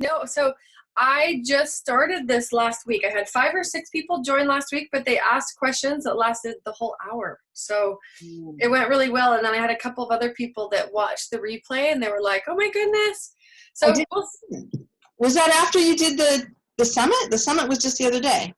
No, so I just started this last week. I had 5 or 6 people join last week, but they asked questions that lasted the whole hour. So it went really well. And then I had a couple of other people that watched the replay and they were like, oh my goodness. Oh, So was that after you did the summit? The summit was just the other day.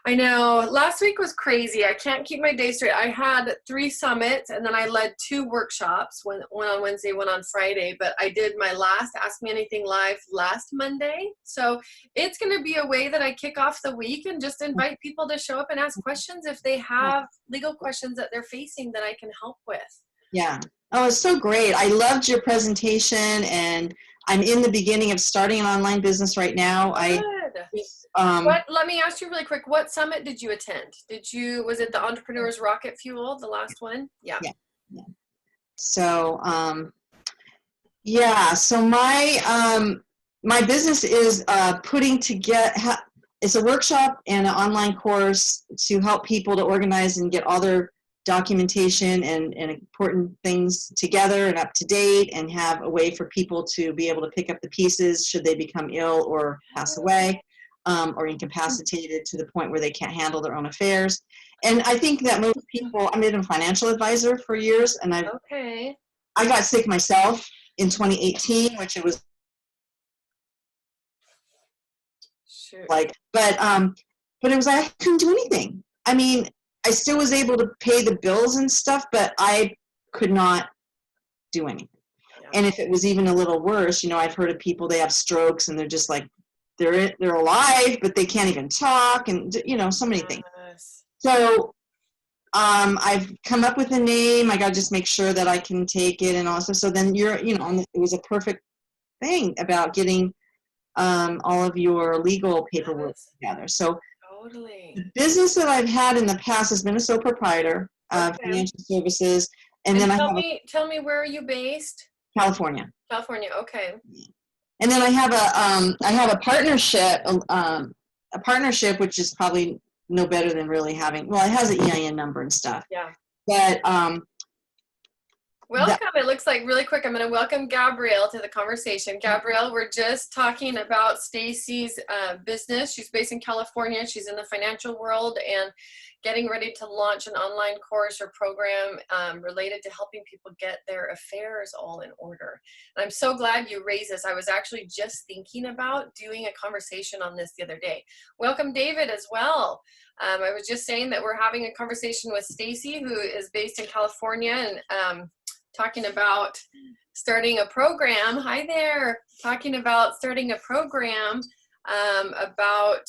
I know last week was crazy. I can't keep my day straight. I had 3 summits and then I led 2 workshops, one on Wednesday, one on Friday, but I did my last Ask Me Anything live last Monday. So it's going to be a way that I kick off the week and just invite people to show up and ask questions if they have legal questions that they're facing that I can help with. Yeah. Oh, it's so great. I loved your presentation, and I'm in the beginning of starting an online business right now. Good. Let me ask you really quick, what summit did you attend? Was it the Entrepreneur's Rocket Fuel, the last one? Yeah. Yeah. So, so my business is putting together, it's a workshop and an online course to help people to organize and get all their documentation and important things together and up to date, and have a way for people to be able to pick up the pieces should they become ill or pass away, or incapacitated to the point where they can't handle their own affairs. And I think that most people, I've been a financial advisor for years, and I got sick myself in 2018, which it was but it was like I couldn't do anything. I mean, I still was able to pay the bills and stuff, but I could not do anything. Yeah. And if it was even a little worse, I've heard of people, they have strokes and they're just like, they're alive, but they can't even talk, and so many things. So I've come up with a name. I got to just make sure that I can take it, and also so then it was a perfect thing about getting all of your legal paperwork together. So the business that I've had in the past has been a sole proprietor of financial services, and then tell me where are you based? California. California, okay. And then I have a partnership, which is probably no better than really having. Well, it has an EIN number and stuff. Yeah. But welcome. It looks like really quick. I'm going to welcome Gabrielle to the conversation. Gabrielle, we're just talking about Stacy's business. She's based in California. She's in the financial world and getting ready to launch an online course or program related to helping people get their affairs all in order. And I'm so glad you raised this. I was actually just thinking about doing a conversation on this the other day. Welcome, David, as well. I was just saying that we're having a conversation with Stacy, who is based in California, and talking about starting a program. Hi there. Talking about starting a program about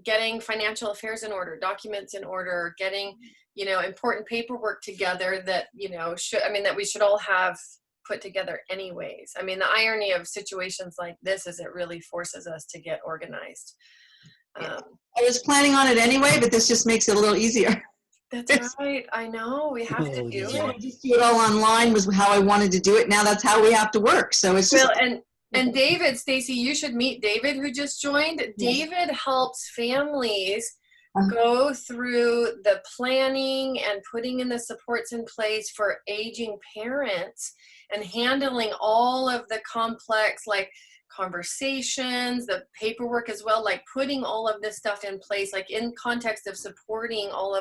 getting financial affairs in order, documents in order, getting, important paperwork together that, that we should all have put together anyways. I mean, the irony of situations like this is it really forces us to get organized. I was planning on it anyway, but this just makes it a little easier. That's right. I know we have to do it. Just do it all online was how I wanted to do it. Now that's how we have to work. So it's just and David, Stacy, you should meet David, who just joined. David helps families go through the planning and putting in the supports in place for aging parents and handling all of the complex, like conversations, the paperwork as well, like putting all of this stuff in place, like in context of supporting all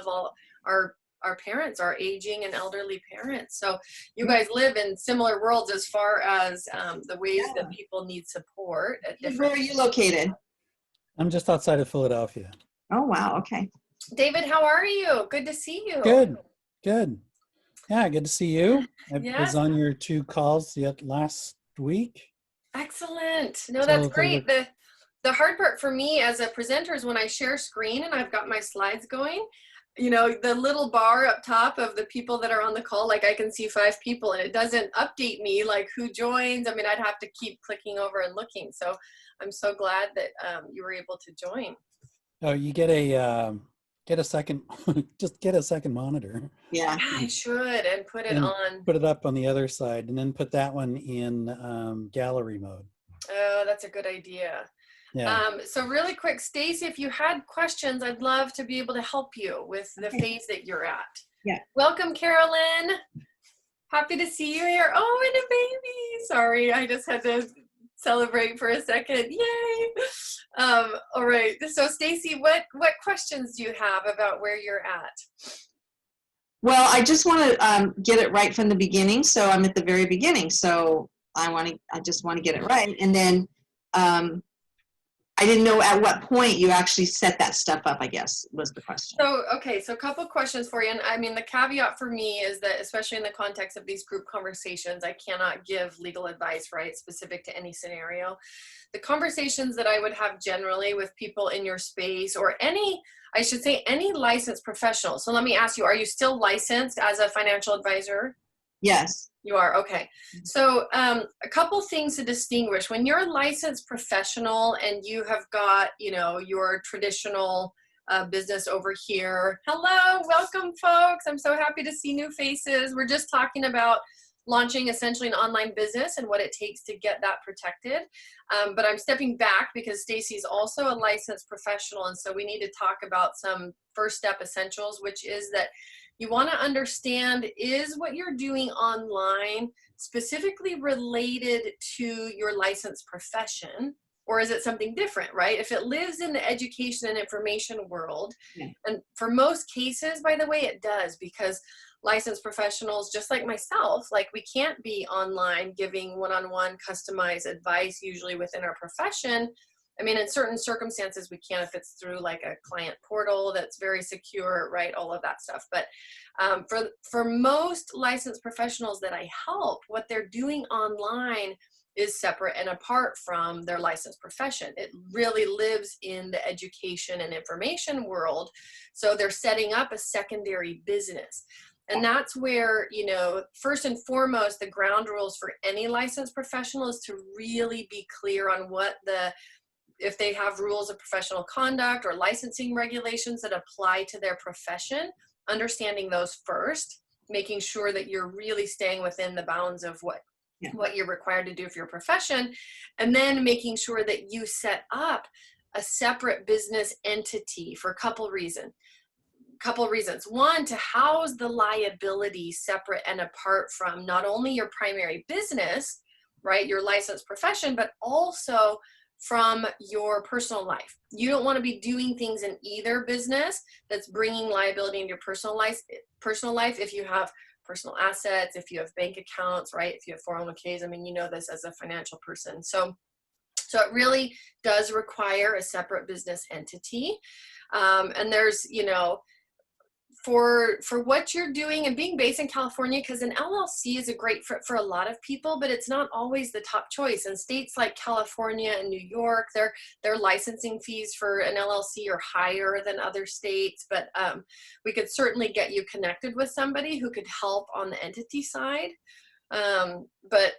our parents, our aging and elderly parents. So you guys live in similar worlds as far as the ways that people need support. Where are you located? I'm just outside of Philadelphia. Oh, wow. Okay. David, how are you? Good to see you. Good. Yeah, good to see you. I was on your 2 calls last week. Excellent. No, that's great. The hard part for me as a presenter is when I share screen and I've got my slides going, the little bar up top of the people that are on the call, like I can see 5 people and it doesn't update me like who joins. I mean, I'd have to keep clicking over and looking. So I'm so glad that you were able to join. Oh, you get a second, just get a second monitor. Yeah, I should, and put it on. Put it up on the other side and then put that one in gallery mode. Oh, that's a good idea. Yeah. So really quick, Stacy, if you had questions, I'd love to be able to help you with the phase that you're at. Yeah. Welcome, Carolyn. Happy to see you here. Oh, and a baby. Sorry, I just had to Celebrate for a second. Yay. All right. So Stacy, what questions do you have about where you're at? Well, I just want to get it right from the beginning. So I'm at the very beginning. So I just want to get it right. And then I didn't know at what point you actually set that stuff up, I guess, was the question. So, okay, so a couple questions for you. And I mean, the caveat for me is that, especially in the context of these group conversations, I cannot give legal advice, right, specific to any scenario. The conversations that I would have generally with people in your space, or any licensed professional. So let me ask you, are you still licensed as a financial advisor? Yes. You are, okay. So a couple things to distinguish. When you're a licensed professional and you have got, your traditional business over here. Hello, welcome folks. I'm so happy to see new faces. We're just talking about launching essentially an online business and what it takes to get that protected. But I'm stepping back because Stacy's also a licensed professional. And so we need to talk about some first step essentials, which is that you want to understand, is what you're doing online specifically related to your licensed profession, or is it something different, right? If it lives in the education and information world, and for most cases, by the way, it does, because licensed professionals, just like myself, like we can't be online giving one-on-one customized advice usually within our profession. I mean, in certain circumstances, we can if it's through like a client portal that's very secure, right? All of that stuff. But for most licensed professionals that I help, what they're doing online is separate and apart from their licensed profession. It really lives in the education and information world. So they're setting up a secondary business. And that's where, first and foremost, the ground rules for any licensed professional is to really be clear on if they have rules of professional conduct or licensing regulations that apply to their profession, understanding those first, making sure that you're really staying within the bounds of what you're required to do for your profession, and then making sure that you set up a separate business entity for a couple reasons. One, to house the liability separate and apart from not only your primary business, right, your licensed profession, but also from your personal life. You don't want to be doing things in either business that's bringing liability into your personal life. If you have personal assets, if you have bank accounts, right? If you have 401ks, I mean, you know this as a financial person. So it really does require a separate business entity. And there's, for what you're doing and being based in California, because an LLC is a great for a lot of people, but it's not always the top choice. In states like California and New York, their licensing fees for an LLC are higher than other states, but we could certainly get you connected with somebody who could help on the entity side. But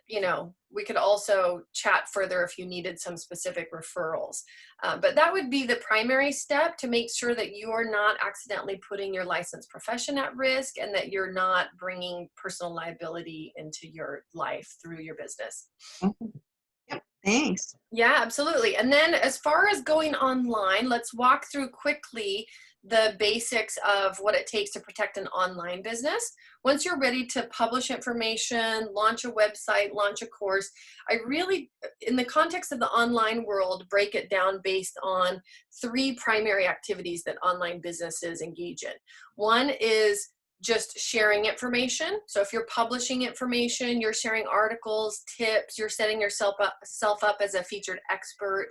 we could also chat further if you needed some specific referrals. But that would be the primary step to make sure that you are not accidentally putting your licensed profession at risk and that you're not bringing personal liability into your life through your business. Yep, thanks. Yeah, absolutely. And then as far as going online, let's walk through quickly the basics of what it takes to protect an online business. Once you're ready to publish information, launch a website, launch a course, I really, in the context of the online world, break it down based on 3 primary activities that online businesses engage in. One is just sharing information. So if you're publishing information, you're sharing articles, tips, you're setting yourself up as a featured expert,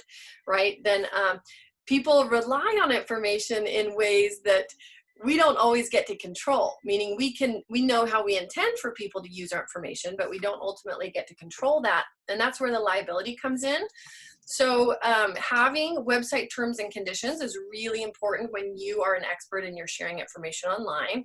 right? Then people rely on information in ways that we don't always get to control, meaning we know how we intend for people to use our information, but we don't ultimately get to control that. And that's where the liability comes in. So having website terms and conditions is really important when you are an expert and you're sharing information online.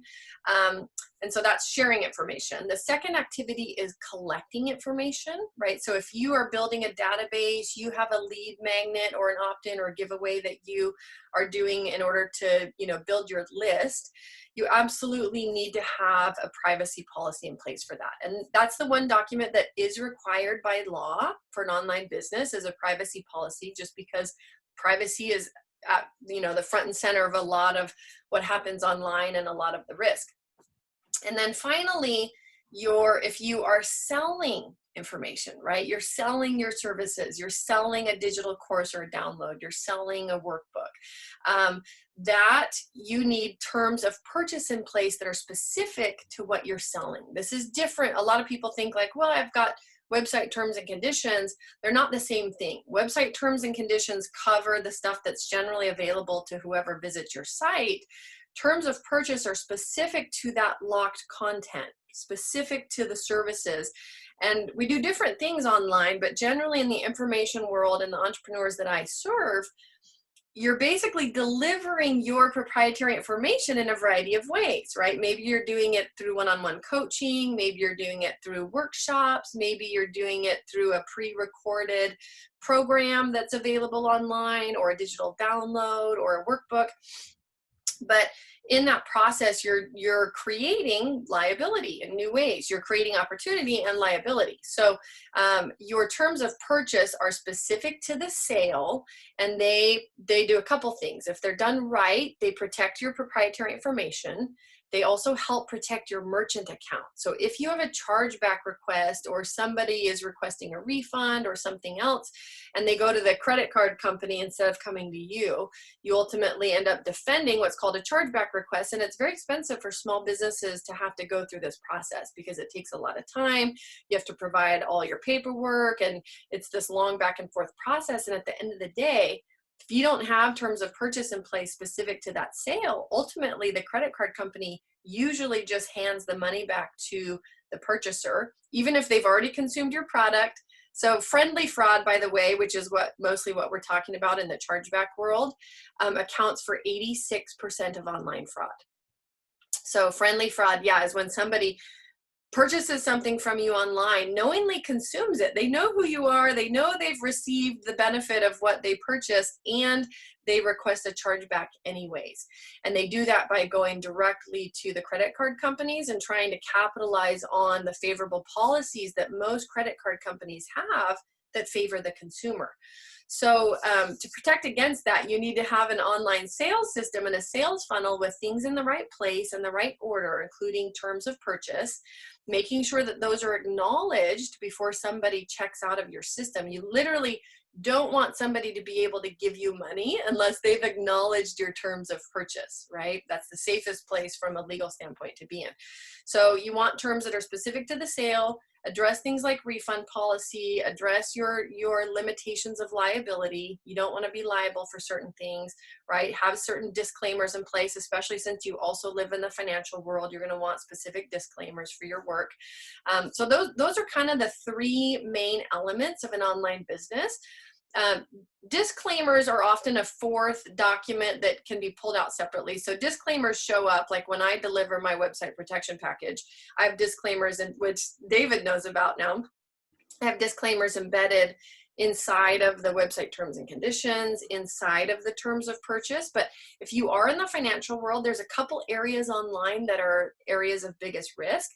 And so that's sharing information. The second activity is collecting information, right? So if you are building a database, you have a lead magnet or an opt-in or a giveaway that you are doing in order to, build your list, you absolutely need to have a privacy policy in place for that. And that's the one document that is required by law for an online business, is a privacy policy, just because privacy is at, the front and center of a lot of what happens online and a lot of the risk. And then finally, if you are selling information, right? You're selling your services, you're selling a digital course or a download, you're selling a workbook. That you need terms of purchase in place that are specific to what you're selling. This is different. A lot of people think like, well, I've got website terms and conditions. They're not the same thing. Website terms and conditions cover the stuff that's generally available to whoever visits your site. Terms of purchase are specific to that locked content, specific to the services. And we do different things online, but generally in the information world and the entrepreneurs that I serve, you're basically delivering your proprietary information in a variety of ways, right? Maybe you're doing it through one-on-one coaching, maybe you're doing it through workshops, maybe you're doing it through a pre-recorded program that's available online, or a digital download, or a workbook. But in that process, you're creating liability in new ways. You're creating opportunity and liability. So your terms of purchase are specific to the sale, and they do a couple things. If they're done right, they protect your proprietary information. They also help protect your merchant account. So if you have a chargeback request, or somebody is requesting a refund or something else, and they go to the credit card company instead of coming to you, you ultimately end up defending what's called a chargeback request. And it's very expensive for small businesses to have to go through this process, because it takes a lot of time. You have to provide all your paperwork, and it's this long back and forth process. And at the end of the day, if you don't have terms of purchase in place specific to that sale, ultimately the credit card company usually just hands the money back to the purchaser, even if they've already consumed your product. So friendly fraud, by the way, which is mostly what we're talking about in the chargeback world, accounts for 86% of online fraud. So friendly fraud, yeah, is when somebody purchases something from you online, knowingly consumes it. They know who you are. They know they've received the benefit of what they purchased, and they request a chargeback anyways. And they do that by going directly to the credit card companies and trying to capitalize on the favorable policies that most credit card companies have that favor the consumer. So to protect against that, you need to have an online sales system and a sales funnel with things in the right place and the right order, including terms of purchase, making sure that those are acknowledged before somebody checks out of your system. You literally don't want somebody to be able to give you money unless they've acknowledged your terms of purchase, right? That's the safest place from a legal standpoint to be in. So you want terms that are specific to the sale, address things like refund policy, address your limitations of liability. You don't want to be liable for certain things, right? Have certain disclaimers in place, especially since you also live in the financial world. You're going to want specific disclaimers for your work. So those are kind of the three main elements of an online business. Disclaimers are often a fourth document that can be pulled out separately. So disclaimers show up like when I deliver my website protection package. I have disclaimers, in which David knows about now. I have disclaimers embedded inside of the website terms and conditions, inside of the terms of purchase. But if you are in the financial world, there's a couple areas online that are areas of biggest risk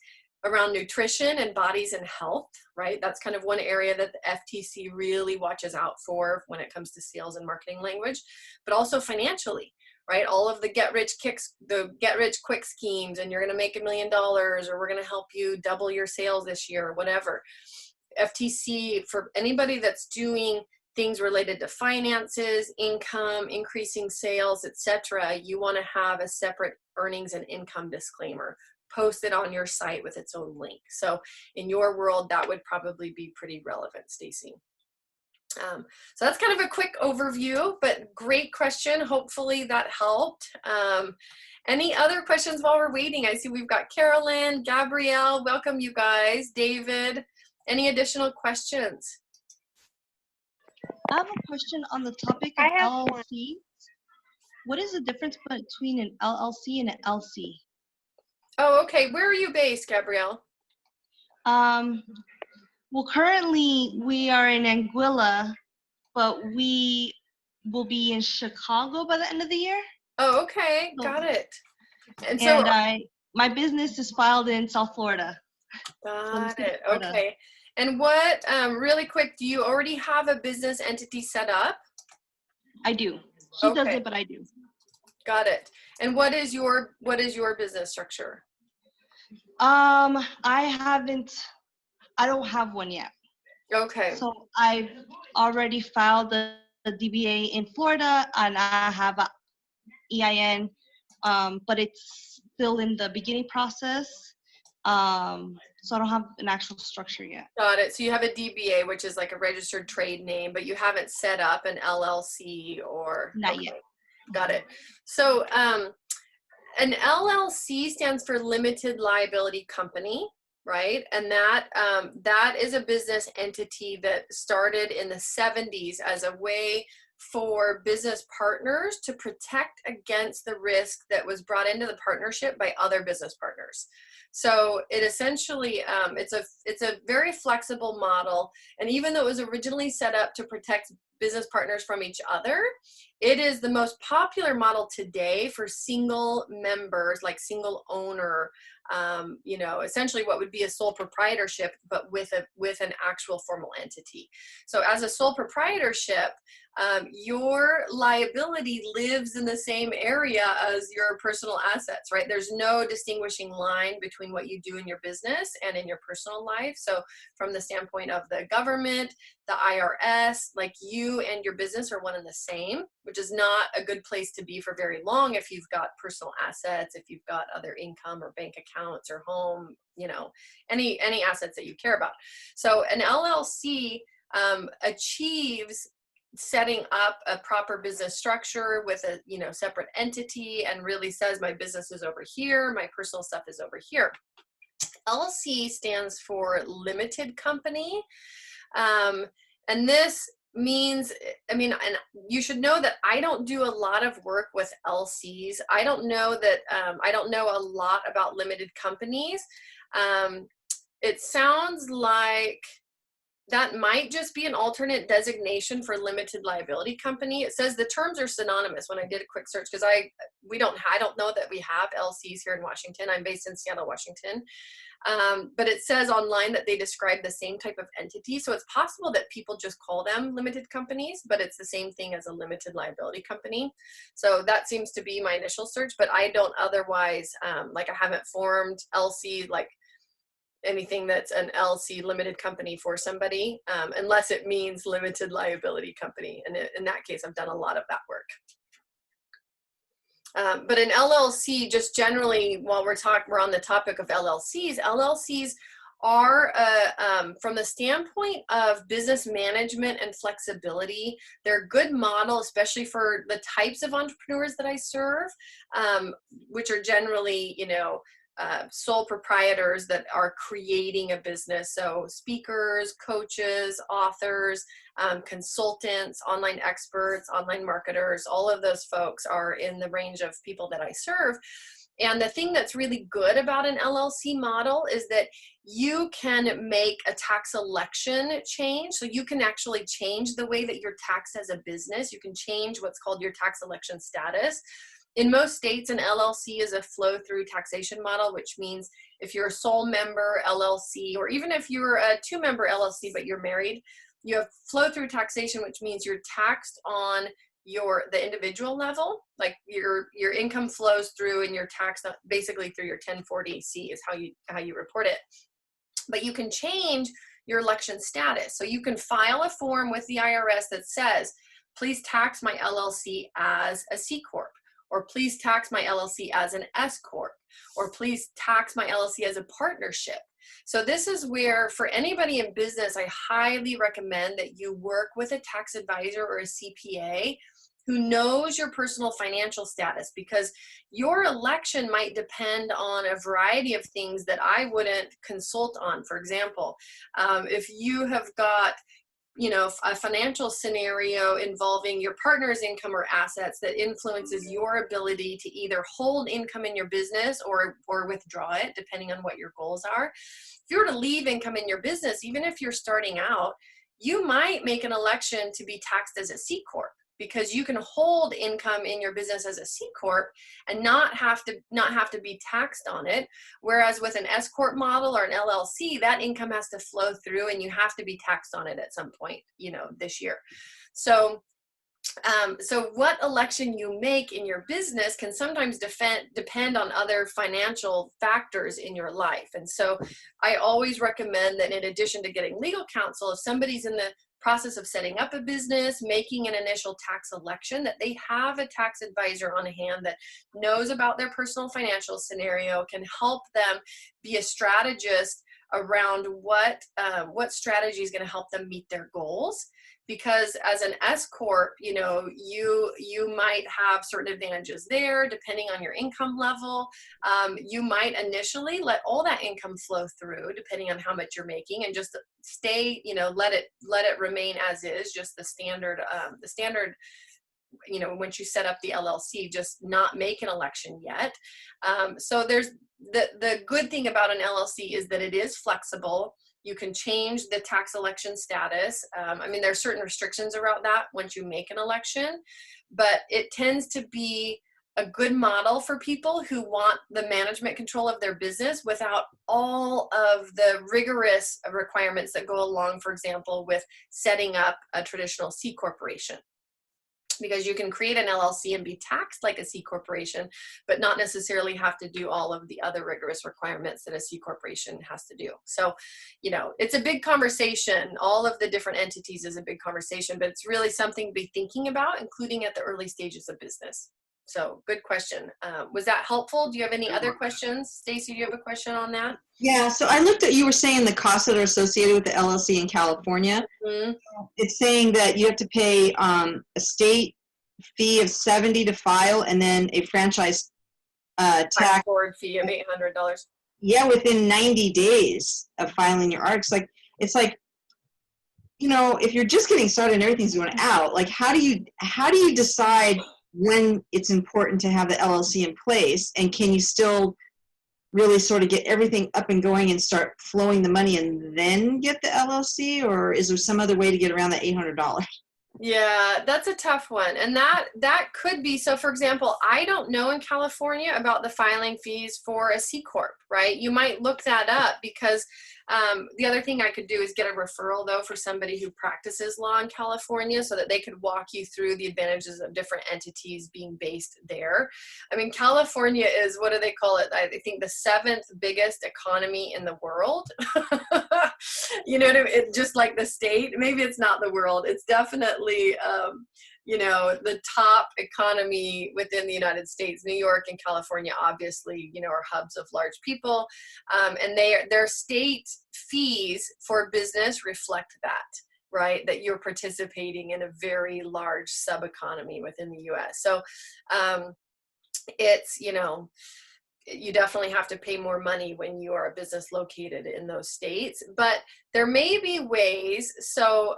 around nutrition and bodies and health, right? That's kind of one area that the FTC really watches out for when it comes to sales and marketing language, but also financially, right? All of the get rich quick schemes, and you're going to make $1 million, or we're going to help you double your sales this year, or whatever. FTC, for anybody that's doing things related to finances, income, increasing sales, etc., you want to have a separate earnings and income disclaimer posted on your site with its own link. So in your world, that would probably be pretty relevant, Stacy. So that's kind of a quick overview, but great question. Hopefully that helped. Any other questions while we're waiting? I see we've got Carolyn, Gabrielle, welcome you guys, David. Any additional questions? I have a question on the topic of LLC. What is the difference between an LLC and an LC? Oh, okay. Where are you based, Gabrielle? Well, currently we are in Anguilla, but we will be in Chicago by the end of the year. Oh, okay. Got it. And so my business is filed in South Florida. Got it. Okay. And what, really quick, do you already have a business entity set up? I do. He does it, but I do. Got it. And what is your business structure? I haven't I don't have one yet. Okay. So I've already filed the DBA in Florida, and I have a EIN, but it's still in the beginning process. So I don't have an actual structure yet. Got it. So you have a DBA, which is like a registered trade name, but you haven't set up an LLC or. Not Okay. yet. Got it. So an LLC stands for limited liability company, right? And that is a business entity that started in the 70s as a way for business partners to protect against the risk that was brought into the partnership by other business partners. So it essentially, it's a very flexible model. And even though it was originally set up to protect business partners from each other, it is the most popular model today for single members, like single owner, essentially what would be a sole proprietorship, but with an actual formal entity. So as a sole proprietorship, your liability lives in the same area as your personal assets, right? There's no distinguishing line between what you do in your business and in your personal life. So from the standpoint of the government, the IRS, like you and your business are one and the same, which is not a good place to be for very long if you've got personal assets, if you've got other income or bank accounts or home, any assets that you care about. So an LLC achieves setting up a proper business structure with a separate entity and really says my business is over here, my personal stuff is over here. LLC stands for limited company. And this means, and you should know that I don't do a lot of work with LCs. I don't know a lot about limited companies. It sounds like that might just be an alternate designation for limited liability company. It says the terms are synonymous when I did a quick search, because I don't know that we have LCs here in Washington. I'm based in Seattle, Washington. But it says online that they describe the same type of entity. So it's possible that people just call them limited companies, but it's the same thing as a limited liability company. So that seems to be my initial search, but I don't otherwise, I haven't formed LC, like anything that's an LC limited company for somebody, unless it means limited liability company. And in that case, I've done a lot of that work. But an LLC, just generally, while we're on the topic of LLCs are, from the standpoint of business management and flexibility, they're a good model, especially for the types of entrepreneurs that I serve, which are generally, sole proprietors that are creating a business. So speakers, coaches, authors, consultants, online experts, online marketers, all of those folks are in the range of people that I serve. And the thing that's really good about an LLC model is that you can make a tax election change. So you can actually change the way that you're taxed as a business. You can change what's called your tax election status. In most states, an LLC is a flow-through taxation model, which means if you're a sole member LLC, or even if you're a two-member LLC but you're married, you have flow-through taxation, which means you're taxed on the individual level. Like your income flows through and you're taxed basically through your 1040C is how you report it. But you can change your election status. So you can file a form with the IRS that says, please tax my LLC as a C Corp. Or please tax my LLC as an S Corp, or please tax my LLC as a partnership. So this is where, for anybody in business, I highly recommend that you work with a tax advisor or a CPA who knows your personal financial status, because your election might depend on a variety of things that I wouldn't consult on. For example, if you have got a financial scenario involving your partner's income or assets that influences your ability to either hold income in your business or withdraw it, depending on what your goals are. If you were to leave income in your business, even if you're starting out, you might make an election to be taxed as a C Corp, because you can hold income in your business as a C Corp and not have to be taxed on it. Whereas with an S Corp model or an LLC, that income has to flow through and you have to be taxed on it at some point, this year. So So what election you make in your business can sometimes depend on other financial factors in your life. And so I always recommend that in addition to getting legal counsel, if somebody's in the process of setting up a business, making an initial tax election, that they have a tax advisor on hand that knows about their personal financial scenario, can help them be a strategist around what strategy is going to help them meet their goals. Because as an S corp, you know, you might have certain advantages there depending on your income level. You might initially let all that income flow through depending on how much you're making, and just stay, you know, let it remain as is, just the standard, you know, once you set up the LLC, just not make an election yet. So there's the good thing about an LLC is that it is flexible. You can change the tax election status. I mean, there are certain restrictions around that once you make an election, but it tends to be a good model for people who want the management control of their business without all of the rigorous requirements that go along, for example, with setting up a traditional C corporation. Because you can create an LLC and be taxed like a C corporation, but not necessarily have to do all of the other rigorous requirements that a C corporation has to do. So, you know, it's a big conversation. All of the different entities is a big conversation, but it's really something to be thinking about, including at the early stages of business. So good question. Was that helpful? Do you have any other questions? Stacy, do you have a question on that? Yeah, so I looked at, you were saying the costs that are associated with the LLC in California. Mm-hmm. It's saying that you have to pay a state fee of $70 to file, and then a franchise tax board fee of $800. Yeah, within 90 days of filing your arcs. It's like, you know, if you're just getting started and everything's going out, like how do you decide when it's important to have the LLC in place, and can you still really sort of get everything up and going and start flowing the money and then get the LLC, or is there some other way to get around that $800? Yeah, that's a tough one. And that could be, so for example, I don't know in California about the filing fees for a C Corp, right? You might look that up, because the other thing I could do is get a referral though for somebody who practices law in California, so that they could walk you through the advantages of different entities being based there. I mean, California is, what do they call it? I think the 7th biggest economy in the world. You know, just like the state, maybe it's not the world. It's definitely, you know, the top economy within the United States. New York and California, obviously, you know, are hubs of large people. And their state fees for business reflect that, right? That you're participating in a very large sub-economy within the US. So it's, you know, you definitely have to pay more money when you are a business located in those states, but there may be ways. So,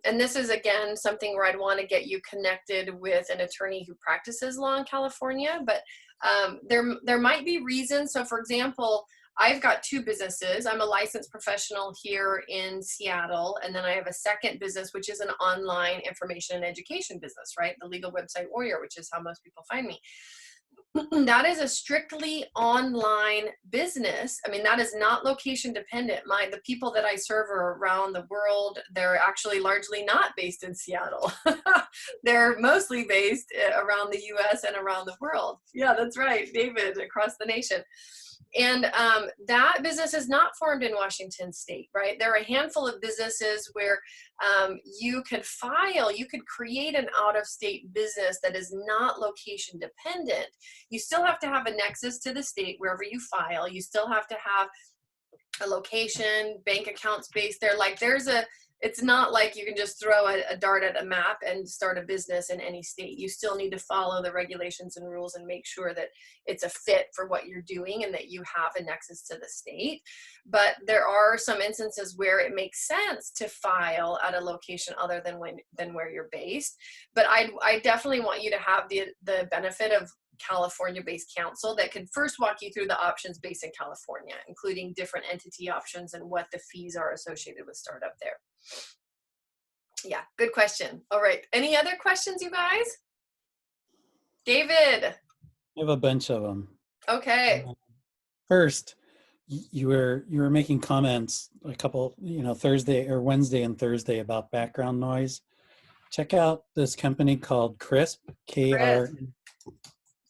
and this is again, something where I'd want to get you connected with an attorney who practices law in California, but there might be reasons. So for example, I've got 2 businesses. I'm a licensed professional here in Seattle, and then I have a second business, which is an online information and education business, right? The Legal Website Warrior, which is how most people find me. That is a strictly online business. I mean, that is not location dependent. The people that I serve are around the world. They're actually largely not based in Seattle. They're mostly based around the US and around the world. Yeah, that's right, David, across the nation. And that business is not formed in Washington State, right? There are a handful of businesses where you could create an out-of-state business that is not location dependent. You still have to have a nexus to the state wherever you file. You still have to have a location, bank accounts based there. Like it's not like you can just throw a dart at a map and start a business in any state. You still need to follow the regulations and rules and make sure that it's a fit for what you're doing and that you have a nexus to the state. But there are some instances where it makes sense to file at a location other than where you're based. But I definitely want you to have the benefit of California-based counsel that can first walk you through the options based in California, including different entity options and what the fees are associated with startup there. Yeah, good question. All right. Any other questions, you guys? David. I have a bunch of them. Okay. First, you were making comments a couple, Thursday or Wednesday and Thursday about background noise. check out this company called Crisp, K-R. Chris, You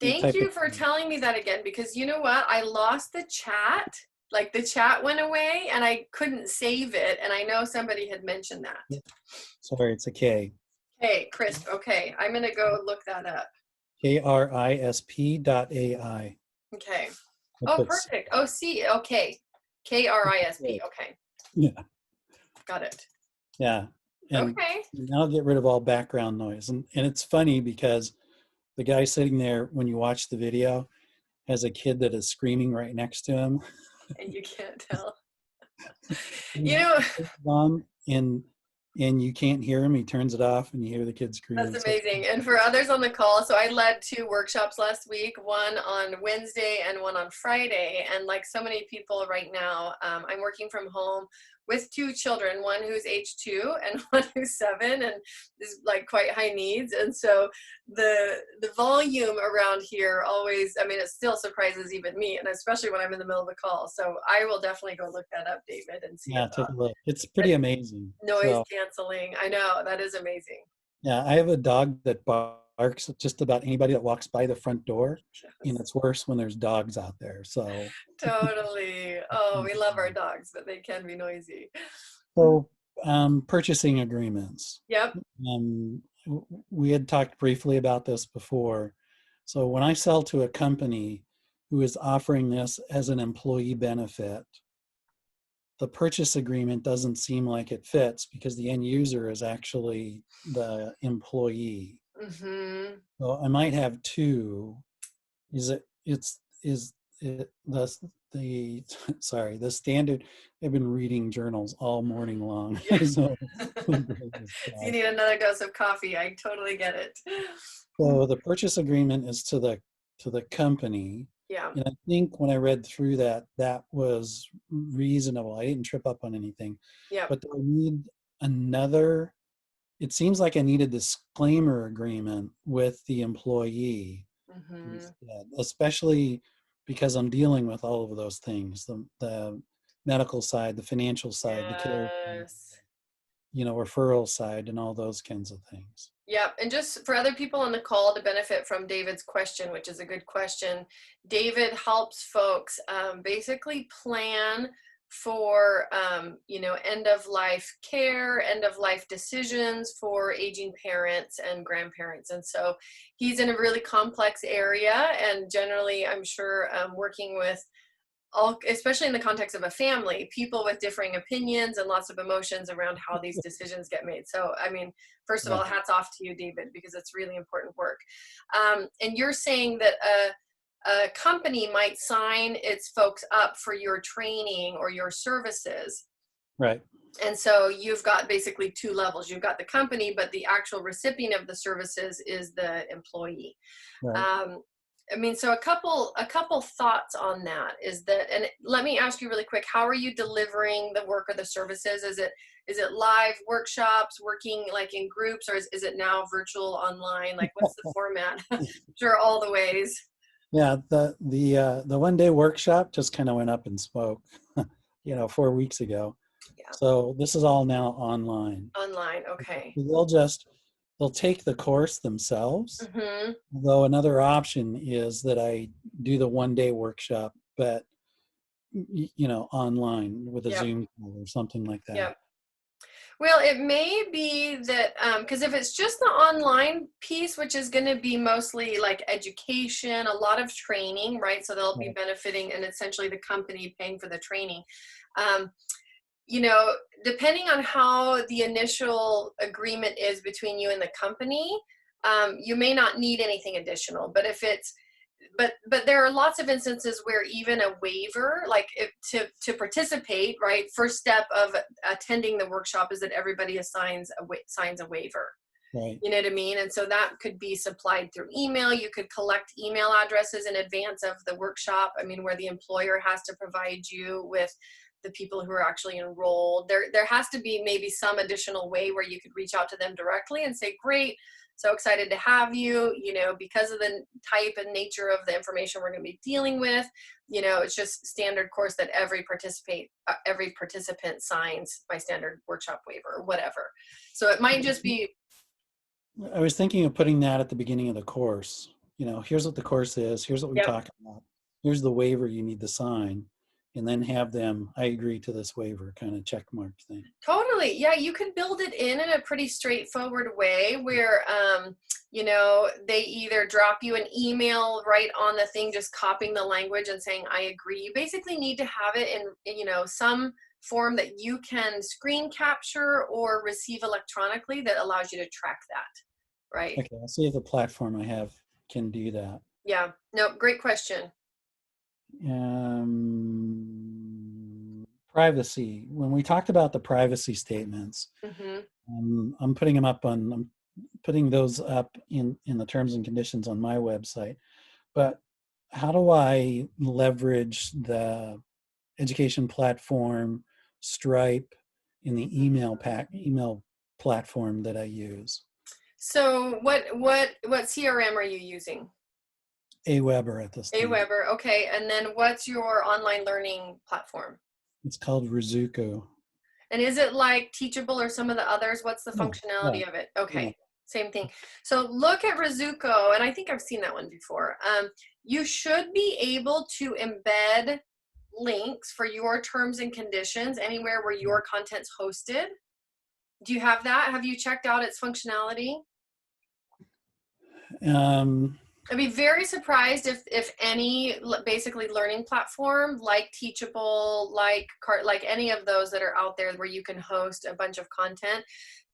thank type you it for in. telling me that again, because you know what? I lost the chat. Like the chat went away and I couldn't save it. And I know somebody had mentioned that. Sorry, it's a K. Hey, Crisp. Okay. I'm going to go look that up. KRISP.ai. Okay. It Oh, puts, perfect. Oh, see. Okay. KRISP. Okay. yeah, Got it. yeah. And Okay. I'll get rid of all background noise. And it's funny because the guy sitting there, when you watch the video, has a kid that is screaming right next to him. And you can't tell. You He's know, on and you can't hear him. He turns it off and you hear the kid screaming. that's So amazing. And for others on the call, so I led 2 workshops last week, one on Wednesday and one on Friday. And like so many people right now, I'm working from home with 2 children, one who's age 2 and one who's 7 and is like quite high needs. And so the volume around here always, I mean, it still surprises even me, and especially when I'm in the middle of the call. So I will definitely go look that up, David, and see yeah, take about a look. It's pretty amazing. noise So canceling. I know, that is amazing. yeah, I have a dog that barks at just about anybody that walks by the front door, and it's worse when there's dogs out there. So Totally. Oh, we love our dogs, but they can be noisy. so purchasing agreements. Yep. We had talked briefly about this before. So when I sell to a company who is offering this as an employee benefit, the purchase agreement doesn't seem like it fits because the end user is actually the employee. Mm-hmm. So I might have two. Is it? It's is it the sorry, the standard. I've been reading journals all morning long. Yeah. So, So you need another dose of coffee. I totally get it. so the purchase agreement is to the company. Yeah. And I think when I read through that, that was reasonable. I didn't trip up on anything. Yep. But do I need another? It seems like I need a disclaimer agreement with the employee Mm-hmm. instead, especially because I'm dealing with all of those things, the medical side, the financial side, the care, Yes. referral side, and all those kinds of things. Yep. And just for other people on the call to benefit from David's question, which is a good question, David helps folks basically plan for, end of life care, end of life decisions for aging parents and grandparents. And so he's in a really complex area, and generally, I'm sure working with all, especially in the context of a family, people with differing opinions and lots of emotions around how these decisions get made. So, I mean, first of Yeah. all, hats off to you, David, because it's really important work. And you're saying that a company might sign its folks up for your training or your services. Right. And so you've got basically 2 levels. You've got the company, but the actual recipient of the services is the employee. Right. So a couple thoughts on that is that, and let me ask you really quick, how are you delivering the work or the services? Is it live workshops, working like in groups, or is it now virtual, online? Like, what's the format? Sure, all the ways. Yeah. The 1-day workshop just kind of went up in smoke, 4 weeks ago. Yeah. So this is all now online. Online, okay. They'll take the course themselves. Mm-hmm. Though another option is that I do the 1-day workshop, but online with a Yep. Zoom call or something like that. Yep. Well, it may be that, because if it's just the online piece, which is going to be mostly like education, a lot of training, right? So they'll be benefiting, and essentially the company paying for the training. Depending on how the initial agreement is between you and the company, you may not need anything additional. But if it's, but there are lots of instances where even a waiver, like to participate, right? First step of attending the workshop is that everybody signs a waiver. Right. You know what I mean? And so that could be supplied through email. You could collect email addresses in advance of the workshop. I mean, where the employer has to provide you with the people who are actually enrolled. There has to be maybe some additional way where you could reach out to them directly and say, great, so excited to have you, because of the type and nature of the information we're going to be dealing with, it's just standard course that every participant signs my standard workshop waiver or whatever. So it might just be I was thinking of putting that at the beginning of the course. Here's what the course is. Here's what we Yep. talk about. Here's the waiver you need to sign, and then have them, I agree to this waiver, kind of check mark thing. Totally. Yeah, you can build it in a pretty straightforward way where, they either drop you an email right on the thing, just copying the language and saying, I agree. You basically need to have it in some form that you can screen capture or receive electronically that allows you to track that, right? Okay, I'll see if the platform I have can do that. Yeah, no, great question. Privacy. When we talked about the privacy statements, I'm putting those up in the terms and conditions on my website. But how do I leverage the education platform, Stripe, in the email platform that I use? So what CRM are you using? Aweber at this time. Aweber, okay. And then what's your online learning platform? It's called Rizuko. And is it like Teachable or some of the others? What's the functionality of it? Okay, same thing. So look at Rizuko, and I think I've seen that one before. You should be able to embed links for your terms and conditions anywhere where your content's hosted. Do you have that? Have you checked out its functionality? I'd be very surprised if any basically learning platform like Teachable, like any of those that are out there where you can host a bunch of content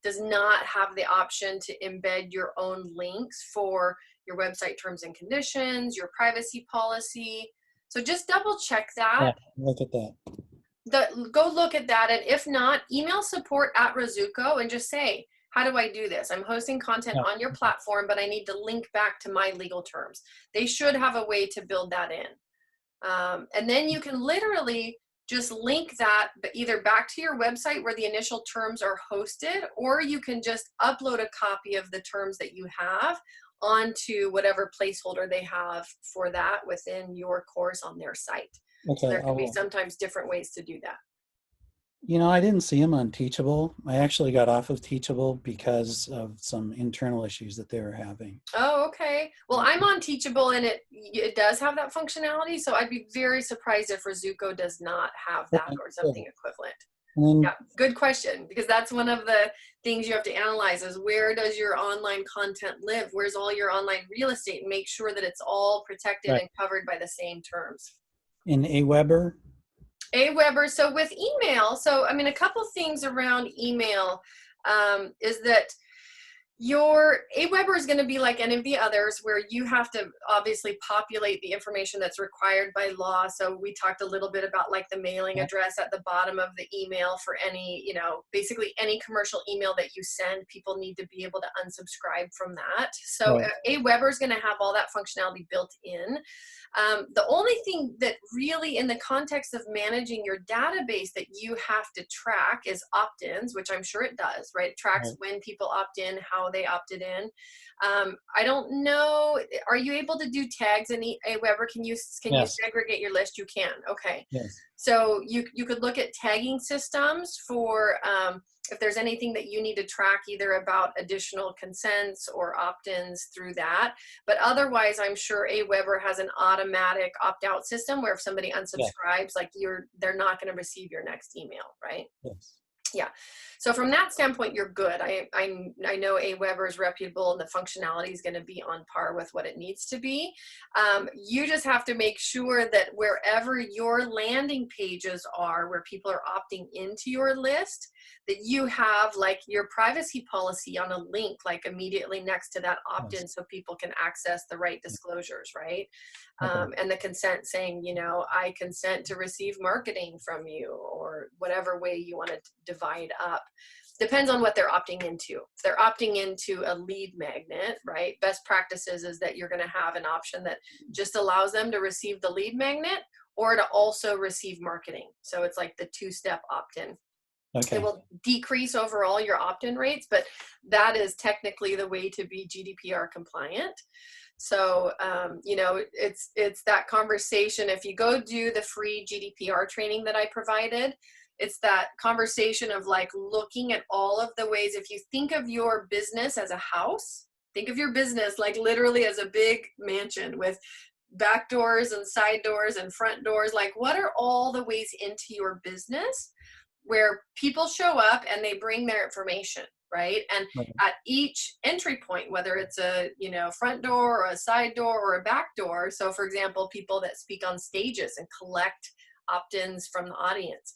does not have the option to embed your own links for your website terms and conditions, your privacy policy. So just double check that. Yeah, look at that. Go look at that. And if not, email support at Rizuko and just say, how do I do this? I'm hosting content on your platform, but I need to link back to my legal terms. They should have a way to build that in. And then you can literally just link that either back to your website where the initial terms are hosted, or you can just upload a copy of the terms that you have onto whatever placeholder they have for that within your course on their site. Okay, so there can be sometimes different ways to do that. I didn't see them on Teachable. I actually got off of Teachable because of some internal issues that they were having. Oh, okay. Well, I'm on Teachable, and it does have that functionality. So I'd be very surprised if Rizuko does not have that or something equivalent. Yeah, good question, because that's one of the things you have to analyze is where does your online content live? Where's all your online real estate? And make sure that it's all protected and covered by the same terms. In Aweber? Aweber, so with email, a couple things around email is that your Aweber is going to be like any of the others where you have to obviously populate the information that's required by law. So we talked a little bit about like the mailing address at the bottom of the email for any, basically any commercial email that you send, people need to be able to unsubscribe from that. So Aweber is going to have all that functionality built in. The only thing that really in the context of managing your database that you have to track is opt-ins, which I'm sure it does, right? It tracks when people opt in, how they opted in. I don't know, are you able to do tags in Aweber? Can you segregate your list? You can, okay. Yes. So you could look at tagging systems for if there's anything that you need to track either about additional consents or opt-ins through that. But otherwise, I'm sure Aweber has an automatic opt-out system where if somebody unsubscribes, they're not going to receive your next email, right? Yes. Yeah. So from that standpoint, you're good. I know Aweber is reputable and the functionality is going to be on par with what it needs to be. You just have to make sure that wherever your landing pages are, where people are opting into your list, that you have like your privacy policy on a link, like immediately next to that opt-in so people can access the right disclosures, right? And the consent saying, I consent to receive marketing from you, or whatever way you want to divide up. Depends on what they're opting into. If they're opting into a lead magnet, right? Best practices is that you're going to have an option that just allows them to receive the lead magnet or to also receive marketing. So it's like the two-step opt-in. Okay. It will decrease overall your opt-in rates, but that is technically the way to be GDPR compliant. So, it's that conversation. If you go do the free GDPR training that I provided, it's that conversation of like looking at all of the ways. If you think of your business as a house, think of your business like literally as a big mansion with back doors and side doors and front doors. Like, what are all the ways into your business where people show up and they bring their information, right? And Right. at each entry point, whether it's a, you know, front door or a side door or a back door. So for example, people that speak on stages and collect opt-ins from the audience,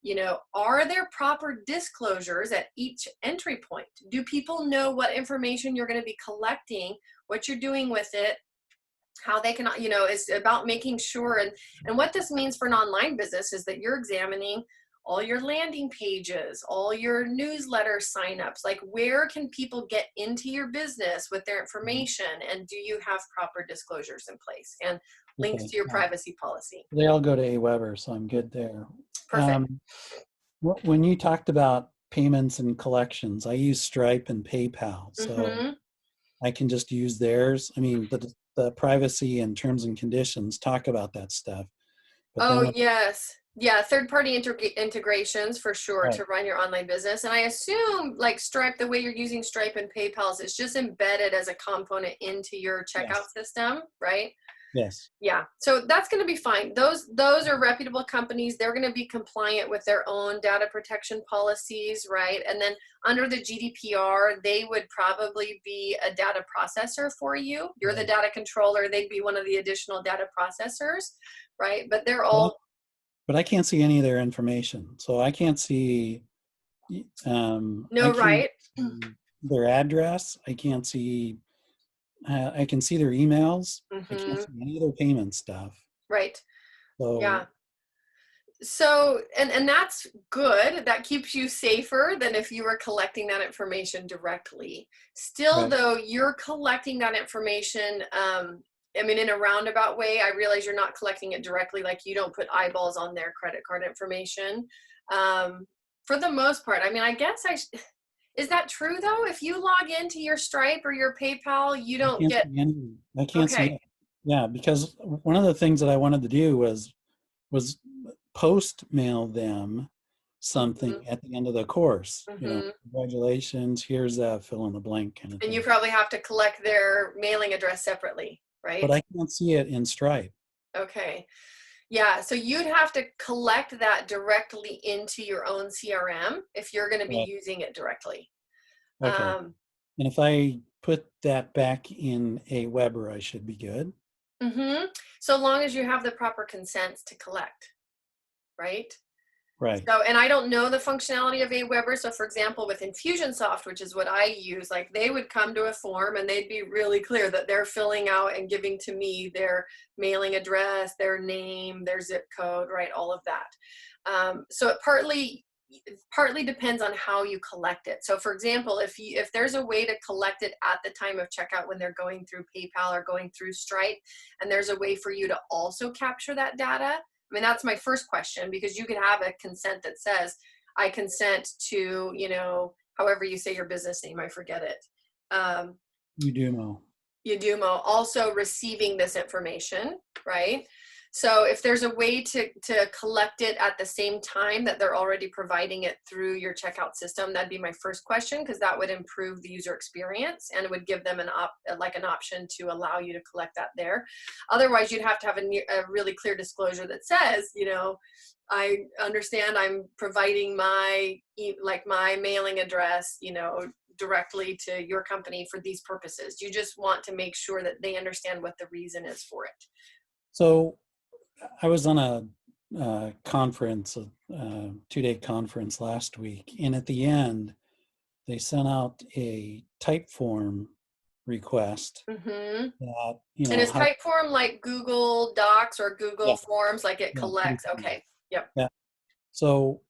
you know, are there proper disclosures at each entry point? Do people know what information you're going to be collecting, what you're doing with it, how they can, you know, is about making sure. And what this means for an online business is that you're examining all your landing pages, all your newsletter signups, like where can people get into your business with their information, and do you have proper disclosures in place and links Okay. to your privacy policy? They all go to AWeber, so I'm good there. Perfect. When you talked about payments and collections, I use Stripe and PayPal, so Mm-hmm. I can just use theirs. I mean, the privacy and terms and conditions talk about that stuff. But then Oh, yes. Yeah, third-party integrations for sure right. to run your online business. And I assume like Stripe, the way you're using Stripe and PayPal, is it's just embedded as a component into your checkout Yes. system, right? Yes. Yeah, so that's going to be fine. Those are reputable companies. They're going to be compliant with their own data protection policies, right? And then under the GDPR, they would probably be a data processor for you. You're the Right. data controller. They'd be one of the additional data processors, right? But they're all But I can't see any of their information, so I can't see. no, I can't right? see their address. I can't see. I can see their emails. I can't Mm-hmm. see any of their payment stuff. Right. So Yeah. So, and that's good. That keeps you safer than if you were collecting that information directly. Still, right. though, you're collecting that information, I mean, in a roundabout way. I realize you're not collecting it directly, like you don't put eyeballs on their credit card information. For the most part, I mean, I guess is that true though? If you log into your Stripe or your PayPal, you I don't can't get, see any. I can't see okay. it. Yeah, because one of the things that I wanted to do was post mail them something Mhm, at the end of the course. mhm. Congratulations. Here's that fill in the blank kind of And you thing. probably have to collect their mailing address separately, But right? I can't see it in Stripe. Okay. Yeah, so you'd have to collect that directly into your own CRM if you're going to be Right. using it directly. Okay. Um, And if I put that back in AWeber, I should be good. mhm. So long as you have the proper consents to collect, right? Right. So, and I don't know the functionality of Aweber. So for example, with Infusionsoft, which is what I use, like they would come to a form and they'd be really clear that they're filling out and giving to me their mailing address, their name, their zip code, right? All of that. So it partly depends on how you collect it. So for example, if there's a way to collect it at the time of checkout when they're going through PayPal or going through Stripe, and there's a way for you to also capture that data, I mean, that's my first question, because you could have a consent that says, I consent to, you know, however you say your business name, I forget it. Udumo. Udumo also receiving this information, right? So if there's a way to collect it at the same time that they're already providing it through your checkout system, that'd be my first question, because that would improve the user experience and it would give them an option to allow you to collect that there. Otherwise, you'd have to have a really clear disclosure that says, you know, I understand I'm providing my mailing address, you know, directly to your company for these purposes. You just want to make sure that they understand what the reason is for it. So I was on a conference, a 2-day conference last week, and at the end, they sent out a type form request Mm-hmm. that, And is how, Typeform like Google Docs or Google yeah, Forms, like it yeah, pretty collects? cool. Okay. Yep. Yeah. So,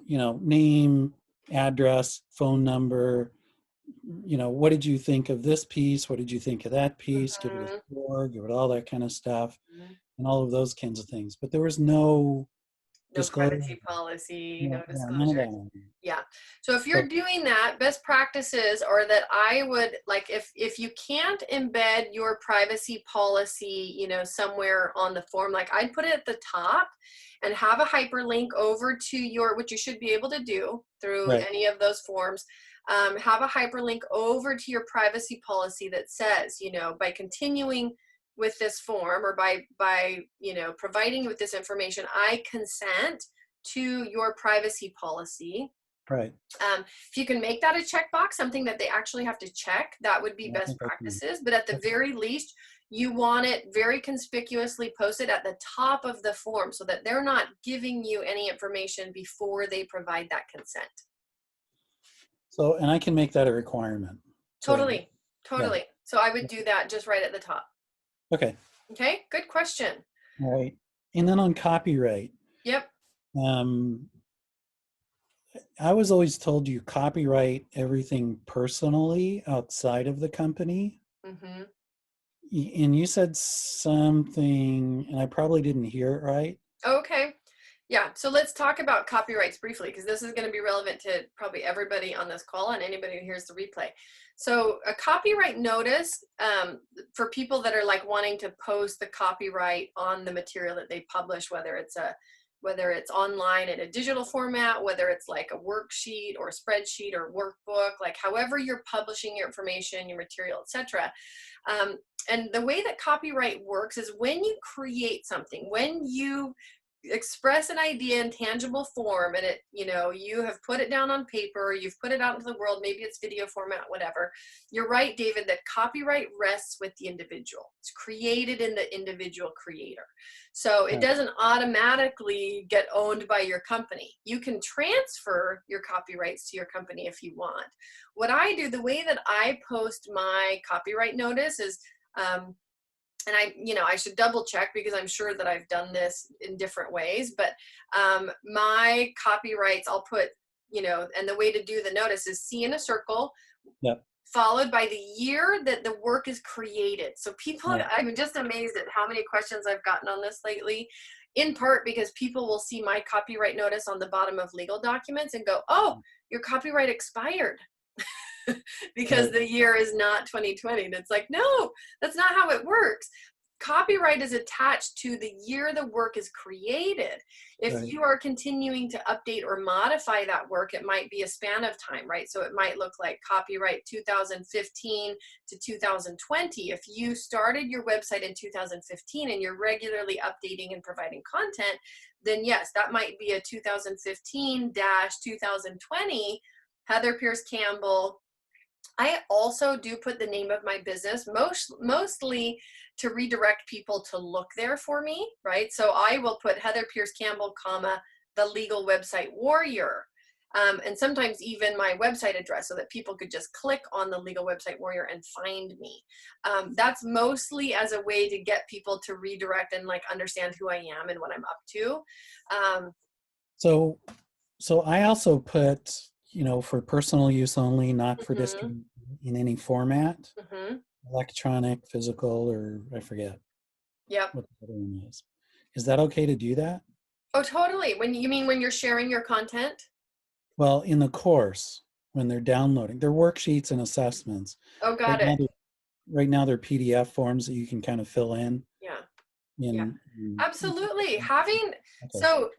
name, address, phone number, what did you think of this piece? What did you think of that piece? Give it a Mm-hmm. score, give it all that kind of stuff, and all of those kinds of things. But there was no No disclosure. privacy policy, no Yeah, none of disclosures. that. Yeah. So if you're doing that, best practices are that I would like, if you can't embed your privacy policy, somewhere on the form, like I'd put it at the top and have a hyperlink over to your, which you should be able to do through Right. any of those forms. Have a hyperlink over to your privacy policy that says, by continuing with this form, or by providing you with this information, I consent to your privacy policy. Right. If you can make that a checkbox, something that they actually have to check, that would be I best think I can. practices. But at the very least, you want it very conspicuously posted at the top of the form so that they're not giving you any information before they provide that consent. So, and I can make that a requirement. Totally. Yeah. So I would do that just right at the top. Okay. Okay, good question. All right. And then on copyright. Yep. I was always told you copyright everything personally outside of the company. Mm-hmm. And you said something, and I probably didn't hear it right. Okay. Yeah. So let's talk about copyrights briefly, because this is going to be relevant to probably everybody on this call and anybody who hears the replay. So a copyright notice, for people that are like wanting to post the copyright on the material that they publish, whether it's online in a digital format, whether it's like a worksheet or a spreadsheet or workbook, like however you're publishing your information, your material, etc. And the way that copyright works is when you create something, when you express an idea in tangible form, and you have put it down on paper, you've put it out into the world, maybe it's video format, whatever. You're right, David, that copyright rests with the individual. It's created in the individual creator. So it doesn't automatically get owned by your company. You can transfer your copyrights to your company if you want. What I do, the way that I post my copyright notice is, and I should double check because I'm sure that I've done this in different ways, but my copyrights, I'll put, and the way to do the notice is C in a circle, followed by the year that the work is created. So people, I'm just amazed at how many questions I've gotten on this lately, in part because people will see my copyright notice on the bottom of legal documents and go, oh, your copyright expired. Because the year is not 2020. And it's like, no, that's not how it works. Copyright is attached to the year the work is created. If you are continuing to update or modify that work, it might be a span of time, right? So it might look like copyright 2015 to 2020. If you started your website in 2015 and you're regularly updating and providing content, then yes, that might be a 2015-2020 Heather Pierce Campbell. I also do put the name of my business, mostly to redirect people to look there for me, right? So I will put Heather Pierce Campbell, the legal website warrior, and sometimes even my website address so that people could just click on the legal website warrior and find me. That's mostly as a way to get people to redirect and like understand who I am and what I'm up to. So I also put, for personal use only, not for distribution in any format, electronic, physical, or I forget. Yep. What the other one is. Is that okay to do that? Oh, totally. When you're sharing your content? Well, in the course, when they're downloading, they're worksheets and assessments. Oh, got it. Right now, they're PDF forms that you can kind of fill in. Yeah. Absolutely. So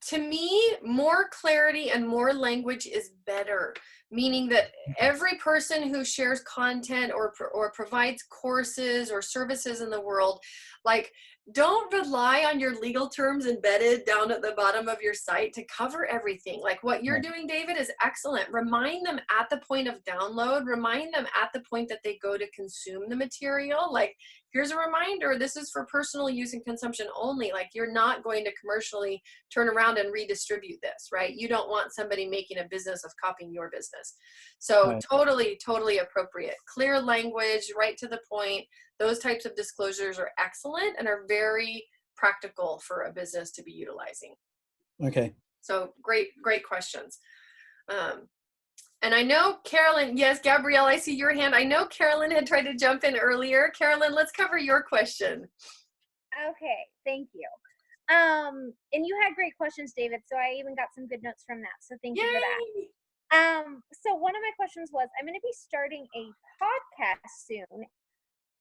to me, more clarity and more language is better, meaning that every person who shares content or provides courses or services in the world, like, don't rely on your legal terms embedded down at the bottom of your site to cover everything. Like what you're doing, David, is excellent. Remind them at the point of download, remind them at the point that they go to consume the material. Like, here's a reminder, this is for personal use and consumption only. Like, you're not going to commercially turn around and redistribute this, right? You don't want somebody making a business of copying your business. So totally, totally appropriate. Clear language, right to the point. Those types of disclosures are excellent and are very practical for a business to be utilizing. Okay. So great questions. And I know Carolyn, yes, Gabrielle, I see your hand. I know Carolyn had tried to jump in earlier. Carolyn, let's cover your question. Okay, thank you. And you had great questions, David. So I even got some good notes from that. So thank you for that. Yay! So one of my questions was, I'm going to be starting a podcast soon.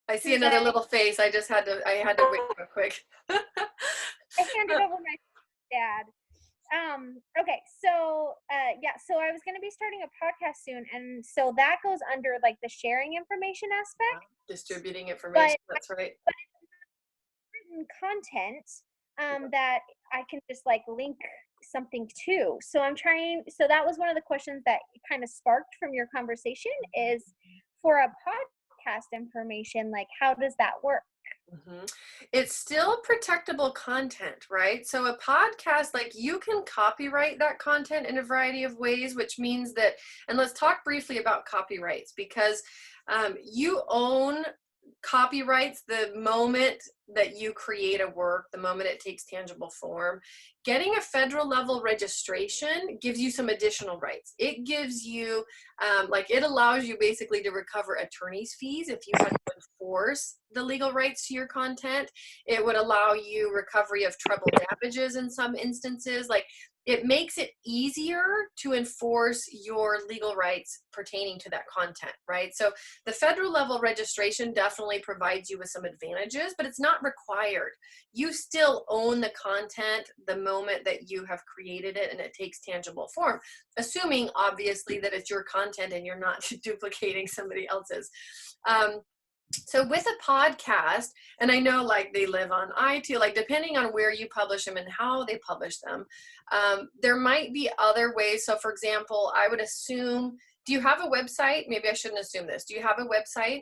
I see another little face. I had to wait real quick. I handed over my dad. Okay, so so I was going to be starting a podcast soon, and so that goes under like the sharing information aspect. Distributing information. That's right. But it's written content that I can just like link something to. So that was one of the questions that kind of sparked from your conversation is for a podcast information, like how does that work? Mm-hmm. It's still protectable content, right? So a podcast, like you can copyright that content in a variety of ways, which means that, and let's talk briefly about copyrights, because you own copyrights the moment that you create a work, the moment it takes tangible form. Getting a federal level registration gives you some additional rights. It gives you, it allows you basically to recover attorney's fees if you had to enforce the legal rights to your content. It would allow you recovery of treble damages in some instances. Like, it makes it easier to enforce your legal rights pertaining to that content, right? So the federal level registration definitely provides you with some advantages, but it's not required. You still own the content the moment that you have created it and it takes tangible form, assuming obviously that it's your content and you're not duplicating somebody else's. So with a podcast, and I know like they live on iTunes, like depending on where you publish them and how they publish them, there might be other ways. So for example, I would assume, do you have a website? Maybe I shouldn't assume this. Do you have a website?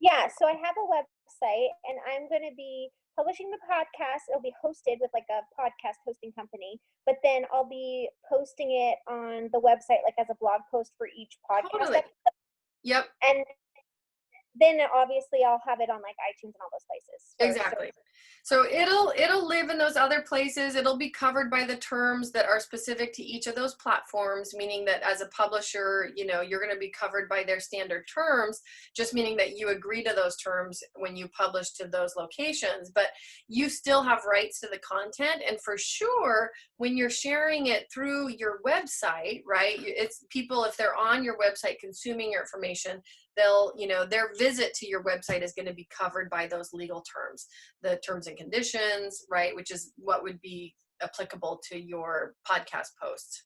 Yeah, so I have a website and I'm going to be publishing the podcast. It'll be hosted with like a podcast hosting company, but then I'll be posting it on the website like as a blog post for each podcast. Totally. Yep. And then obviously I'll have it on like iTunes and all those places. Exactly. So it'll live in those other places. It'll be covered by the terms that are specific to each of those platforms, meaning that as a publisher, you know, you're going to be covered by their standard terms, just meaning that you agree to those terms when you publish to those locations, but you still have rights to the content. And for sure, when you're sharing it through your website, right, it's people, if they're on your website consuming your information, they'll, you know, their visit to your website is going to be covered by those legal terms, the terms and conditions, right, which is what would be applicable to your podcast posts.